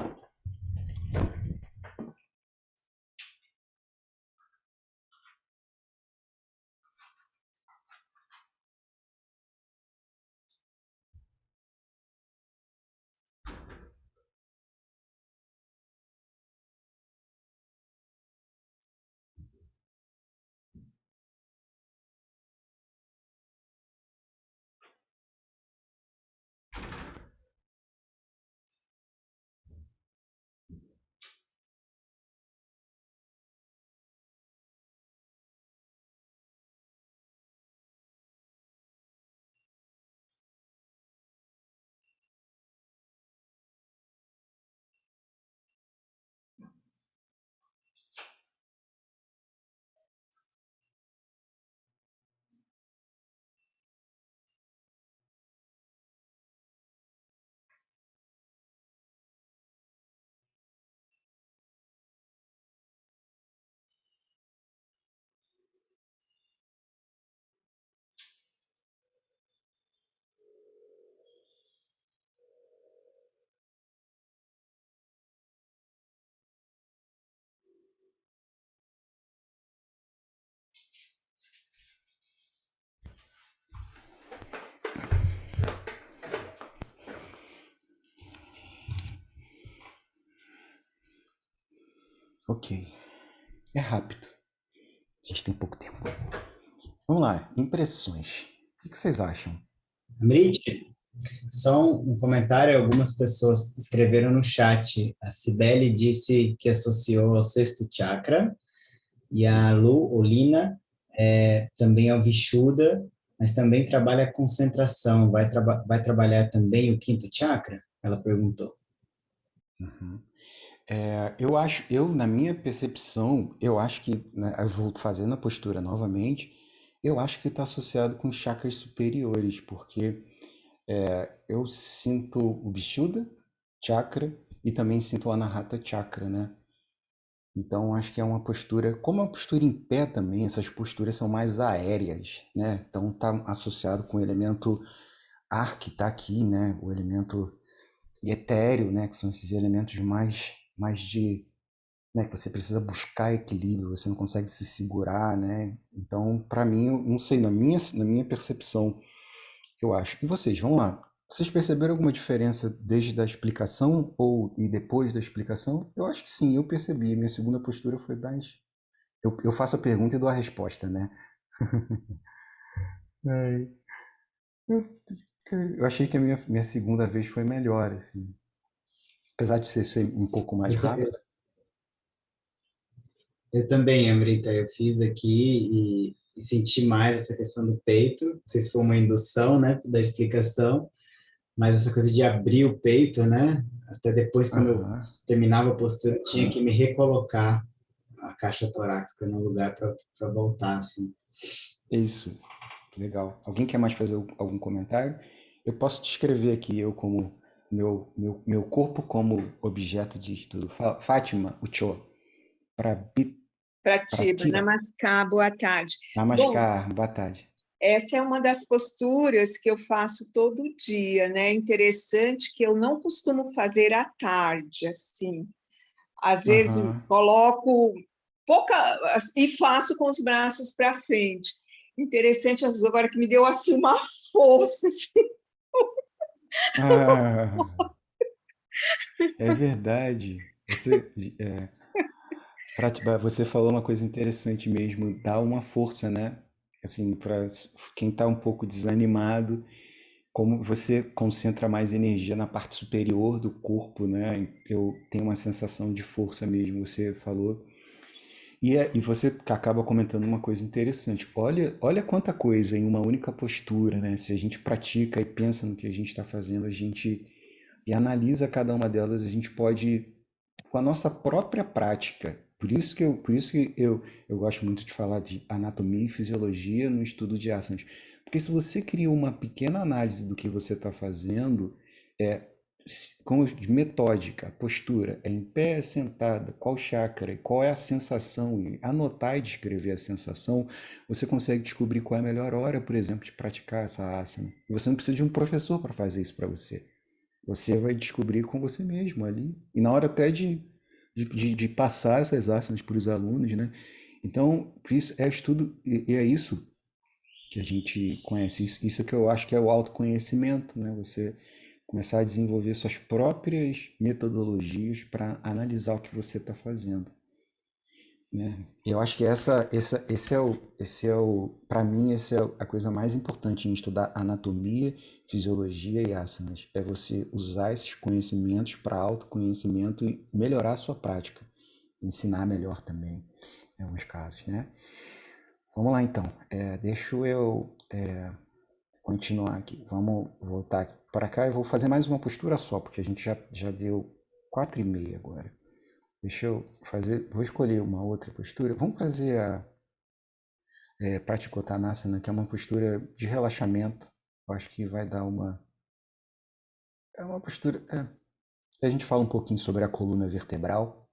Ok. É rápido. A gente tem pouco tempo. Vamos lá. Impressões. O que vocês acham? Amrit, só um comentário, algumas pessoas escreveram no chat. A Cibele disse que associou ao sexto chakra, e a Lu Olina também ao Vishuddha, mas também trabalha a concentração. Vai trabalhar também o quinto chakra? Ela perguntou. Uhum. Na minha percepção, eu acho que, né, eu vou fazendo a postura novamente, eu acho que está associado com os chakras superiores, porque Eu sinto o Vishuddha Chakra e também sinto o Anahata Chakra, né? Então, acho que é uma postura, como é uma postura em pé também, essas posturas são mais aéreas, né? Então, está associado com o elemento ar que está aqui, né? O elemento etéreo, né? Que são esses elementos mais de, né? Que você precisa buscar equilíbrio, você não consegue se segurar, né? Então, para mim, eu não sei, na minha percepção, eu acho. E vocês, vamos lá. Vocês perceberam alguma diferença desde a explicação ou e depois da explicação? Eu acho que sim, eu percebi. Minha segunda postura foi mais. Eu faço a pergunta e dou a resposta, né? Ai, eu, eu achei que a minha segunda vez foi melhor, assim. Apesar de ser um pouco mais Eu, rápido. eu também, Amrita, eu fiz aqui e senti mais essa questão do peito. Não sei se foi uma indução, né, da explicação, mas essa coisa de abrir o peito, né? Até depois, quando eu Aham. terminava a postura, eu tinha que me recolocar a caixa torácica no lugar para voltar, assim. Isso. Legal. Alguém quer mais fazer algum comentário? Eu posso descrever aqui eu como meu corpo como objeto de estudo. Fátima, o Cho, Pratiba, Pratibha, Namaskar, boa tarde. Bom, Namaskar, boa tarde. essa é uma das posturas que eu faço todo dia, né? Interessante que eu não costumo fazer à tarde, assim. Às vezes Aham. coloco pouca e faço com os braços para frente. Interessante agora que me deu assim uma força, assim. Ah, é verdade. Pratibha, você falou uma coisa interessante mesmo, dá uma força, né? Assim, para quem está um pouco desanimado, como você concentra mais energia na parte superior do corpo, né? Eu tenho uma sensação de força mesmo, você falou. E você acaba comentando uma coisa interessante. Olha quanta coisa em uma única postura, né? Se a gente pratica e pensa no que a gente está fazendo, a gente e analisa cada uma delas, a gente pode, com a nossa própria prática. Por isso que eu gosto muito de falar de anatomia e fisiologia no estudo de asanas. Porque se você cria uma pequena análise do que você está fazendo, é, com de metódica, postura, é em pé, é sentada, qual chakra, qual é a sensação, e anotar e descrever a sensação, você consegue descobrir qual é a melhor hora, por exemplo, de praticar essa asana. E você não precisa de um professor para fazer isso para você. Você vai descobrir com você mesmo ali. E na hora até de passar essas asanas para os alunos, né? Então, isso é estudo, e é isso que a gente conhece. Isso que eu acho que é o autoconhecimento, né? Você começar a desenvolver suas próprias metodologias para analisar o que você está fazendo, né? Eu acho que para mim, essa é a coisa mais importante em estudar anatomia, fisiologia e asanas. É você usar esses conhecimentos para autoconhecimento e melhorar a sua prática. Ensinar melhor também, em alguns casos, né? Vamos lá, então. Deixa eu continuar aqui. Vamos voltar para cá. Eu vou fazer mais uma postura só, porque a gente já deu 4:30 agora. Deixa eu fazer, vou escolher uma outra postura. Vamos fazer a Praticottanasana, que é uma postura de relaxamento. Eu acho que vai dar é uma postura. A gente fala um pouquinho sobre a coluna vertebral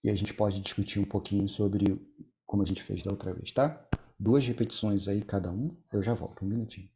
e a gente pode discutir um pouquinho sobre como a gente fez da outra vez, tá? 2 repetições aí cada um. Eu já volto, um minutinho.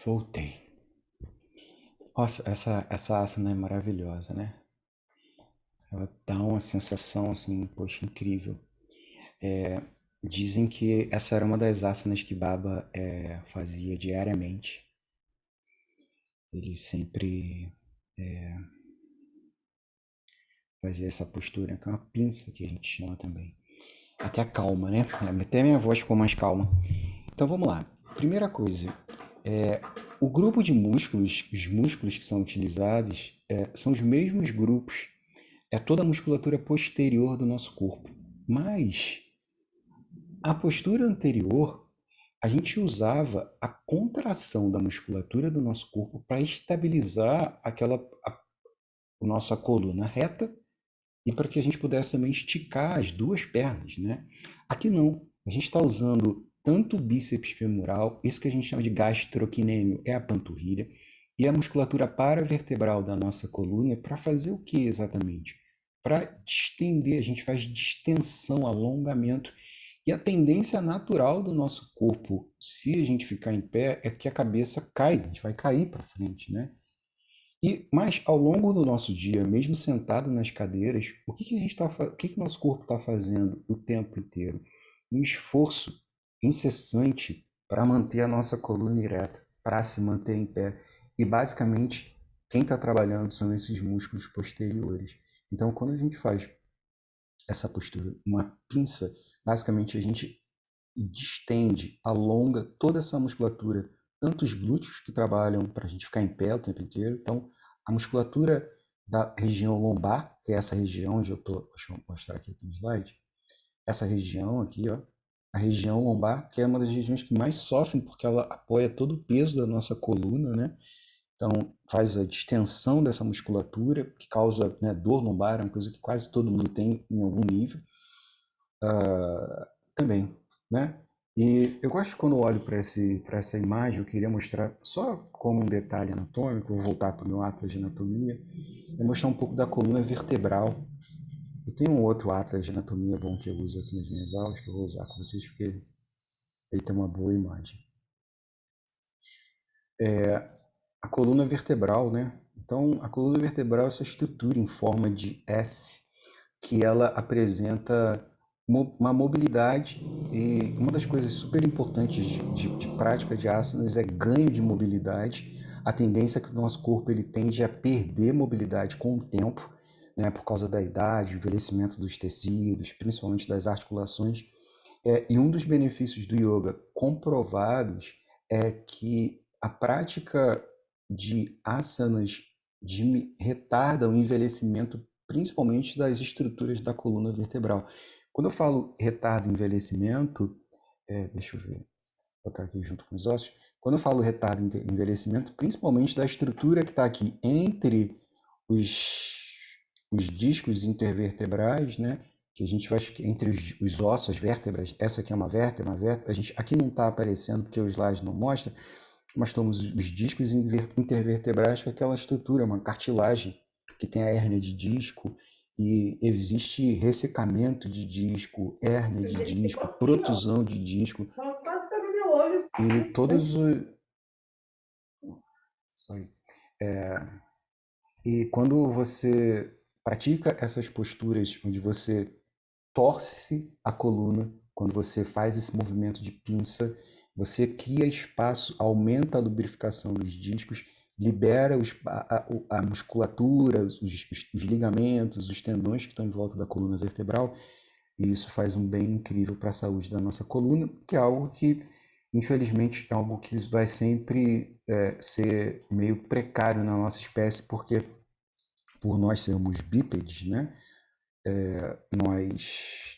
Voltei. Nossa, essa asana é maravilhosa, né? Ela dá uma sensação assim, poxa, incrível. Dizem que essa era uma das asanas que Baba fazia diariamente. Ele sempre fazia essa postura, que é uma pinça que a gente chama também. Até a calma, né? Até minha voz ficou mais calma. Então vamos lá. Primeira coisa, o grupo de músculos, os músculos que são utilizados, são os mesmos grupos, é toda a musculatura posterior do nosso corpo. Mas a postura anterior, a gente usava a contração da musculatura do nosso corpo para estabilizar a nossa coluna reta e para que a gente pudesse também esticar as duas pernas, né? Aqui não. A gente está usando tanto o bíceps femoral, isso que a gente chama de gastrocnêmio, é a panturrilha, e a musculatura paravertebral da nossa coluna para fazer o que exatamente? Para distender, a gente faz distensão, alongamento. E a tendência natural do nosso corpo, se a gente ficar em pé, é que a cabeça cai, a gente vai cair para frente, né? Mas ao longo do nosso dia, mesmo sentado nas cadeiras, o que o nosso corpo está fazendo o tempo inteiro? Um esforço incessante para manter a nossa coluna ereta, para se manter em pé. E basicamente, quem está trabalhando são esses músculos posteriores. Então, quando a gente faz essa postura, uma pinça, basicamente a gente distende, alonga toda essa musculatura, tanto os glúteos que trabalham para a gente ficar em pé o tempo inteiro. Então, a musculatura da região lombar, que é essa região onde eu estou, deixa eu mostrar aqui no slide, essa região aqui, ó, a região lombar, que é uma das regiões que mais sofrem, porque ela apoia todo o peso da nossa coluna, né? Então, faz a distensão dessa musculatura, que causa, né, dor lombar, é uma coisa que quase todo mundo tem em algum nível. Também, né? E eu gosto quando eu olho para essa imagem, eu queria mostrar, só como um detalhe anatômico, vou voltar para o meu atlas de anatomia, é mostrar um pouco da coluna vertebral. Eu tenho um outro atlas de anatomia bom que eu uso aqui nas minhas aulas, que eu vou usar com vocês, porque ele tem uma boa imagem. A coluna vertebral, né? Então, a coluna vertebral é essa estrutura em forma de S, que ela apresenta uma mobilidade, e uma das coisas super importantes de prática de asanas é ganho de mobilidade. A tendência é que o nosso corpo ele tende a perder mobilidade com o tempo, né, por causa da idade, envelhecimento dos tecidos, principalmente das articulações. E um dos benefícios do yoga comprovados é que a prática de asanas retarda o envelhecimento, principalmente das estruturas da coluna vertebral. Quando eu falo retardo o envelhecimento, deixa eu ver, vou botar aqui junto com os ossos. Quando eu falo retardo envelhecimento, principalmente da estrutura que está aqui entre os discos intervertebrais, né? Que a gente vai entre os ossos, as vértebras. Essa aqui é uma vértebra, a gente aqui não está aparecendo porque o slide não mostra, mas temos os discos intervertebrais, que é aquela estrutura, uma cartilagem que tem a hérnia de disco, e existe ressecamento de disco, hérnia de disco, protusão de disco, e todos os... E quando você pratica essas posturas onde você torce a coluna, quando você faz esse movimento de pinça, você cria espaço, aumenta a lubrificação dos discos, libera a musculatura, os ligamentos, os tendões que estão em volta da coluna vertebral, e isso faz um bem incrível para a saúde da nossa coluna, que é algo que, infelizmente, é algo que vai sempre ser meio precário na nossa espécie, porque por nós sermos bípedes, né, nós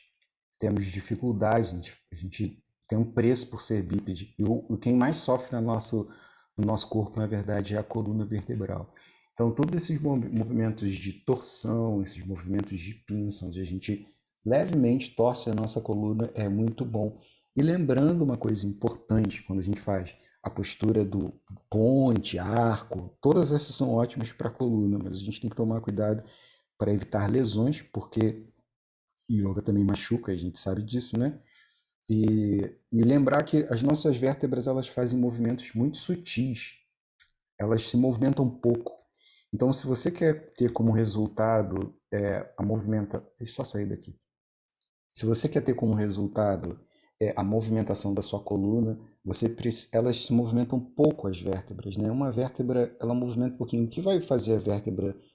temos dificuldades, a gente tem um preço por ser bípede, e quem mais sofre no nosso corpo, na verdade, é a coluna vertebral. Então, todos esses movimentos de torção, esses movimentos de pinça, onde a gente levemente torce a nossa coluna, é muito bom. E lembrando uma coisa importante, quando a gente faz a postura do ponte, arco, todas essas são ótimas para a coluna, mas a gente tem que tomar cuidado para evitar lesões, porque yoga também machuca, a gente sabe disso, né? E lembrar que as nossas vértebras elas fazem movimentos muito sutis, elas se movimentam pouco. Então, se você quer ter como resultado a movimenta... Deixa eu só sair daqui. Se você quer ter como resultado a movimentação da sua coluna, elas se movimentam pouco as vértebras, né? Uma vértebra, ela movimenta um pouquinho. O que vai fazer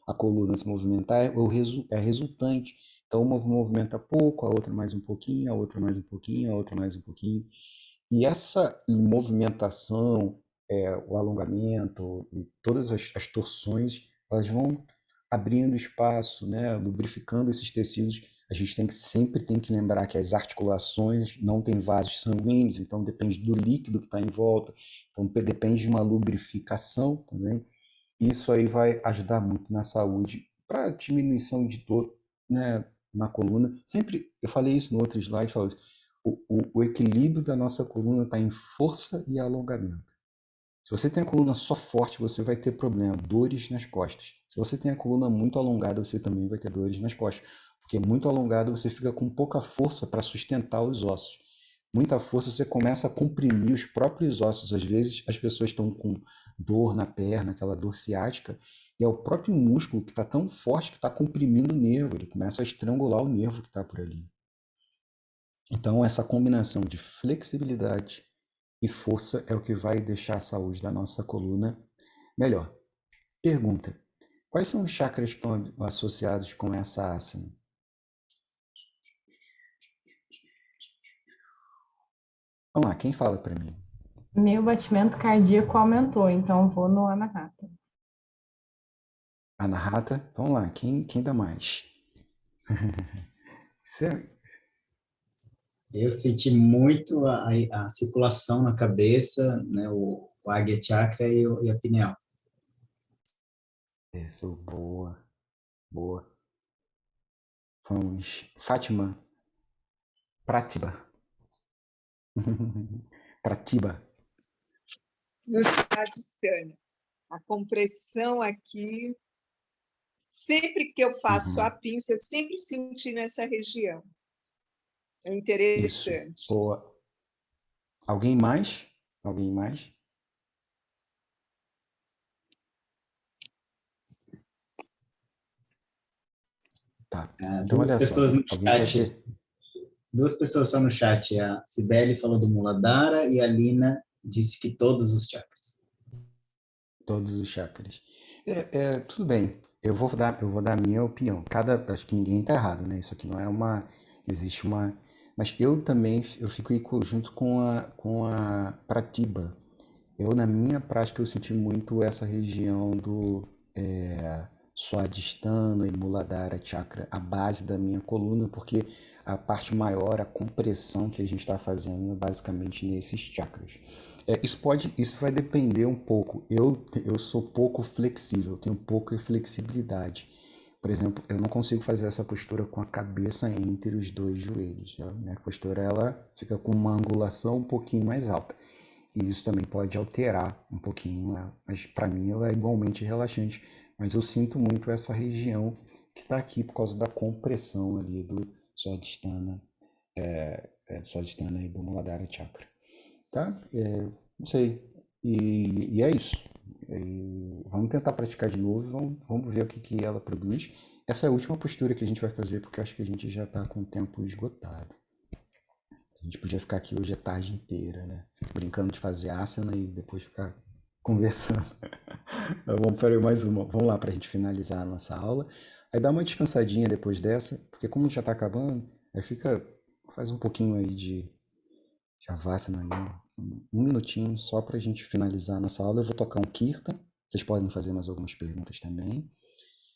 a coluna se movimentar é a resultante. Então, uma movimenta pouco, a outra mais um pouquinho, a outra mais um pouquinho, a outra mais um pouquinho. E essa movimentação, o alongamento e todas as torções, elas vão abrindo espaço, né, lubrificando esses tecidos. A gente sempre tem que lembrar que as articulações não têm vasos sanguíneos, então depende do líquido que está em volta, então depende de uma lubrificação também. Isso aí vai ajudar muito na saúde, para diminuição de dor, né, na coluna. Sempre, eu falei isso no outro slide, falei isso, o equilíbrio da nossa coluna está em força e alongamento. Se você tem a coluna só forte, você vai ter problema, dores nas costas. Se você tem a coluna muito alongada, você também vai ter dores nas costas. Porque muito alongado você fica com pouca força para sustentar os ossos. Muita força você começa a comprimir os próprios ossos. Às vezes as pessoas estão com dor na perna, aquela dor ciática, e é o próprio músculo que está tão forte que está comprimindo o nervo. Ele começa a estrangular o nervo que está por ali. Então, essa combinação de flexibilidade e força é o que vai deixar a saúde da nossa coluna melhor. Pergunta: quais são os chakras que estão associados com essa asana? Vamos lá, quem fala para mim? Meu batimento cardíaco aumentou, então vou no Anahata. Anahata? Vamos lá, quem dá mais? Eu senti muito a circulação na cabeça, né, o Águia Chakra e a pineal. Isso, boa, boa. Vamos, Fátima, Pratiba. Pratiba. No Svadhisthana. A compressão aqui, sempre que eu faço a Uhum. pinça, eu sempre senti nessa região. É Isso, interessante. boa. Alguém mais? Alguém mais? Tá. Ah, Então, olha só. Alguém quer ter? duas pessoas só no chat. A Cibele falou do Muladhara e a Lina disse que todos os chakras. Todos os chakras. Tudo bem. Eu vou dar a minha opinião. Acho que ninguém está errado, né? Isso aqui não é uma, existe uma, mas eu também eu fico aí junto com a Pratiba. Na minha prática eu senti muito essa região do Swadhisthana e Muladhara Chakra, a base da minha coluna, porque a parte maior, a compressão que a gente está fazendo é basicamente nesses chakras. Isso vai depender um pouco. Eu sou pouco flexível, tenho pouca flexibilidade. Por exemplo, eu não consigo fazer essa postura com a cabeça entre os dois joelhos. A minha postura ela fica com uma angulação um pouquinho mais alta. E isso também pode alterar um pouquinho, né? Mas para mim ela é igualmente relaxante. Mas eu sinto muito essa região que está aqui por causa da compressão ali do Swadhisthana, Swadhisthana e do Muladhara Chakra. Tá? Não sei. E é isso. Vamos tentar praticar de novo, vamos ver o que ela produz. Essa é a última postura que a gente vai fazer, porque eu acho que a gente já está com o tempo esgotado. A gente podia ficar aqui hoje a tarde inteira, né? Brincando de fazer asana e depois ficar conversando. Vamos fazer mais uma. Vamos lá para a gente finalizar a nossa aula. Aí dá uma descansadinha depois dessa, porque como já está acabando, aí faz um pouquinho aí de Shavasana aí, um minutinho só para a gente finalizar a nossa aula. Eu vou tocar um Kirtan. Vocês podem fazer mais algumas perguntas também,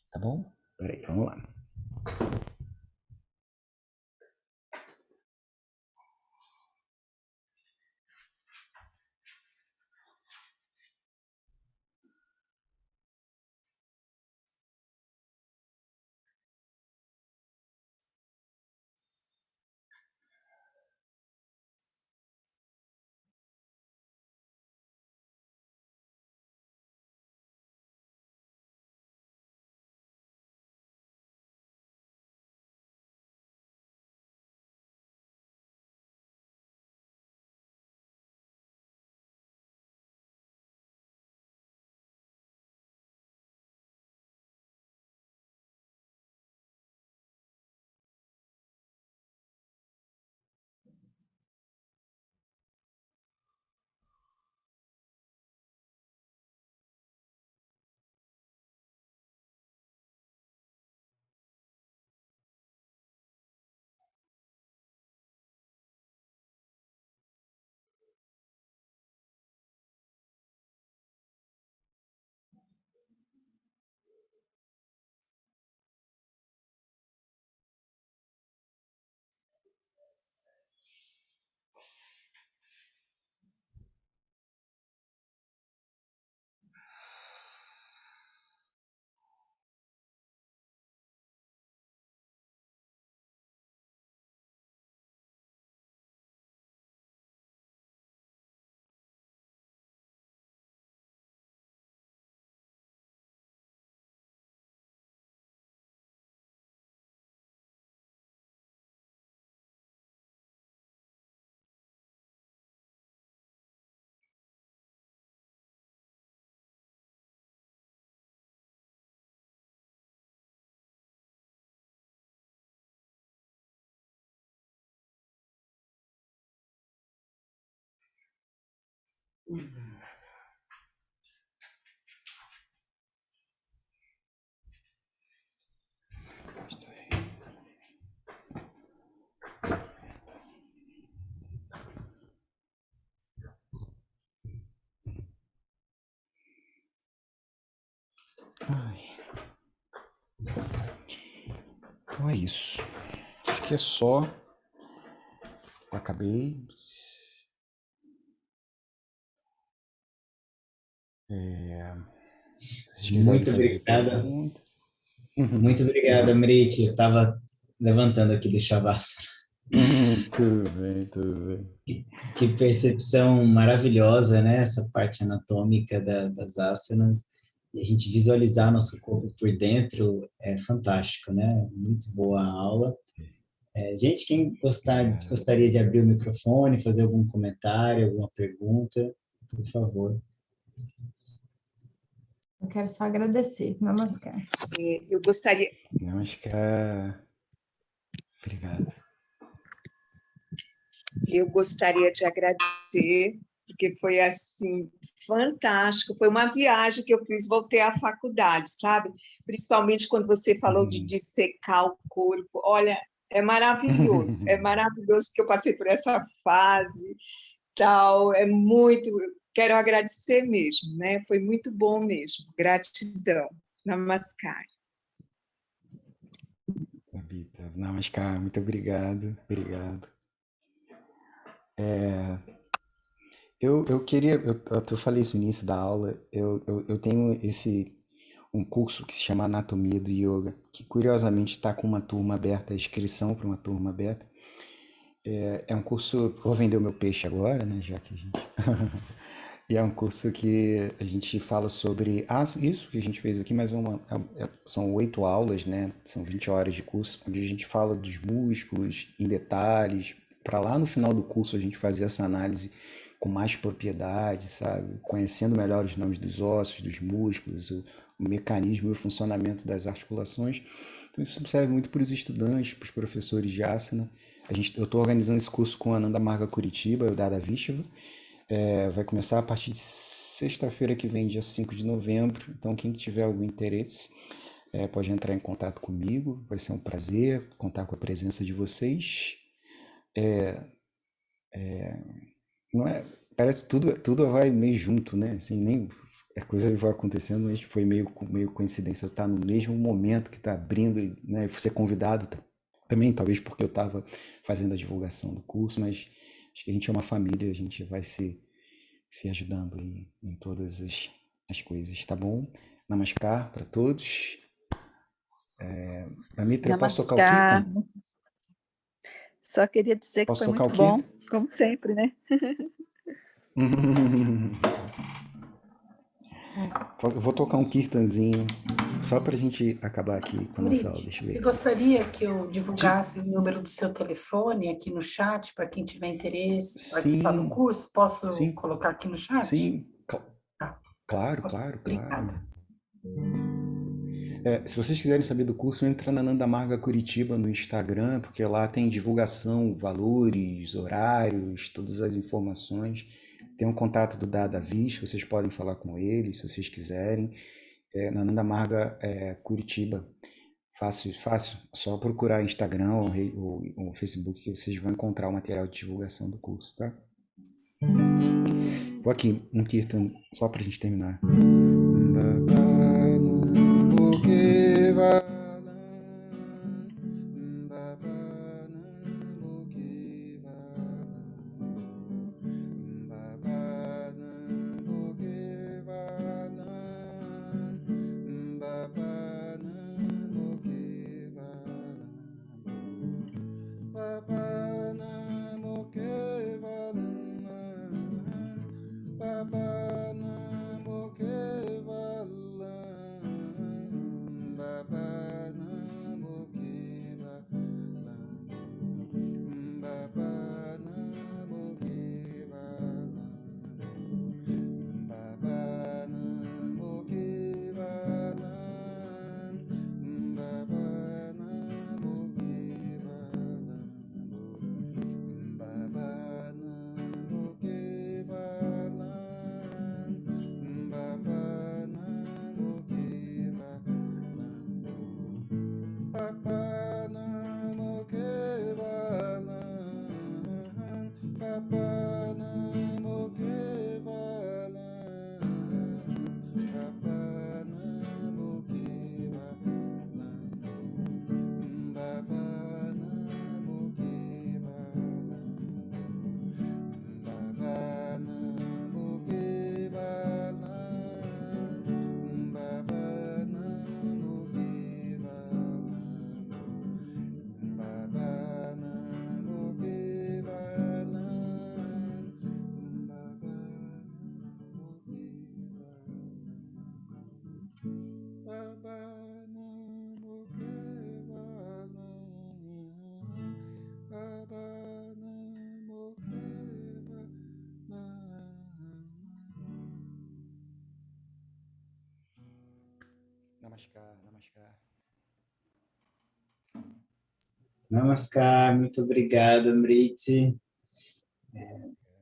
tá bom? Peraí, vamos lá. Ai, então é isso. Acho que é só. Eu acabei. Se vocês quiserem Muito fazer obrigado. pergunta. Muito obrigado, Amrit. Eu estava levantando aqui do Shavasana. Tudo bem, tudo bem. Que percepção maravilhosa, né? Essa parte anatômica das asanas. E a gente visualizar nosso corpo por dentro é fantástico, né? Muito boa a aula. Gente, quem Obrigado. gostaria de abrir o microfone, fazer algum comentário, alguma pergunta, por favor. Eu quero só agradecer, Namaskar. Eu gostaria, Namaskar. Obrigado. eu gostaria de agradecer, porque foi assim fantástico. Foi uma viagem que eu fiz, voltei à faculdade, sabe? Principalmente quando você falou de dissecar o corpo. Olha, é maravilhoso que eu passei por essa fase, tal. É muito, quero agradecer mesmo, né? Foi muito bom mesmo. Gratidão. Namaskar. Abita. Namaskar, muito obrigado. Obrigado. Eu queria, eu falei isso no início da aula, eu tenho um curso que se chama Anatomia do Yoga, que curiosamente está com uma turma aberta, a inscrição para uma turma aberta. É um curso, vou vender o meu peixe agora, né, já que a gente... E é um curso que a gente fala sobre isso que a gente fez aqui, mas são 8 aulas, né? São 20 horas de curso, onde a gente fala dos músculos em detalhes, para lá no final do curso a gente fazer essa análise com mais propriedade, sabe? Conhecendo melhor os nomes dos ossos, dos músculos, o mecanismo e o funcionamento das articulações. Então isso serve muito para os estudantes, para os professores de asana. Eu estou organizando esse curso com a Ananda Marga Curitiba, o Dada Vishva. Vai começar a partir de sexta-feira que vem, dia 5 de novembro. Então, quem tiver algum interesse, pode entrar em contato comigo. Vai ser um prazer contar com a presença de vocês. Não é, parece que tudo vai meio junto, né? Assim, nem a coisa vai acontecendo, mas foi meio coincidência. Eu estar no mesmo momento que está abrindo, né? Ser convidado também, talvez porque eu estava fazendo a divulgação do curso, mas acho que a gente é uma família, a gente vai se ajudando aí em todas as coisas, tá bom? Namaskar para todos. Amitra, eu posso tocar o Namaskar. Kirtan? Só queria dizer que Posso foi tocar o muito bom, Kirtan? como sempre, né? Eu vou tocar um Kirtanzinho, só para a gente acabar aqui com a nossa aula. Amrit, Deixa eu você ver. gostaria que eu divulgasse o número do seu telefone aqui no chat para quem tiver interesse em participar do Sim, curso? Posso sim, colocar aqui no chat? sim, Tá, claro, claro, claro. obrigada. Se vocês quiserem saber do curso, entra na Nanda Marga Curitiba no Instagram, porque lá tem divulgação, valores, horários, todas as informações. Tem um contato do Dada Viz, vocês podem falar com ele, se vocês quiserem. Na Nanda Marga Curitiba. Fácil, fácil. Só procurar Instagram ou Facebook que vocês vão encontrar o material de divulgação do curso, tá? Vou aqui, um Kirtan, só pra gente terminar. Baba Namaskar, namaskar. Namaskar, muito obrigado, Amriti.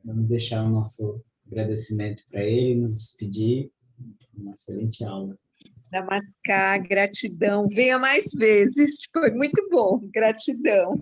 Vamos deixar o nosso agradecimento para ele, nos despedir. Uma excelente aula. Namaskar, gratidão. Venha mais vezes, foi muito bom. Gratidão.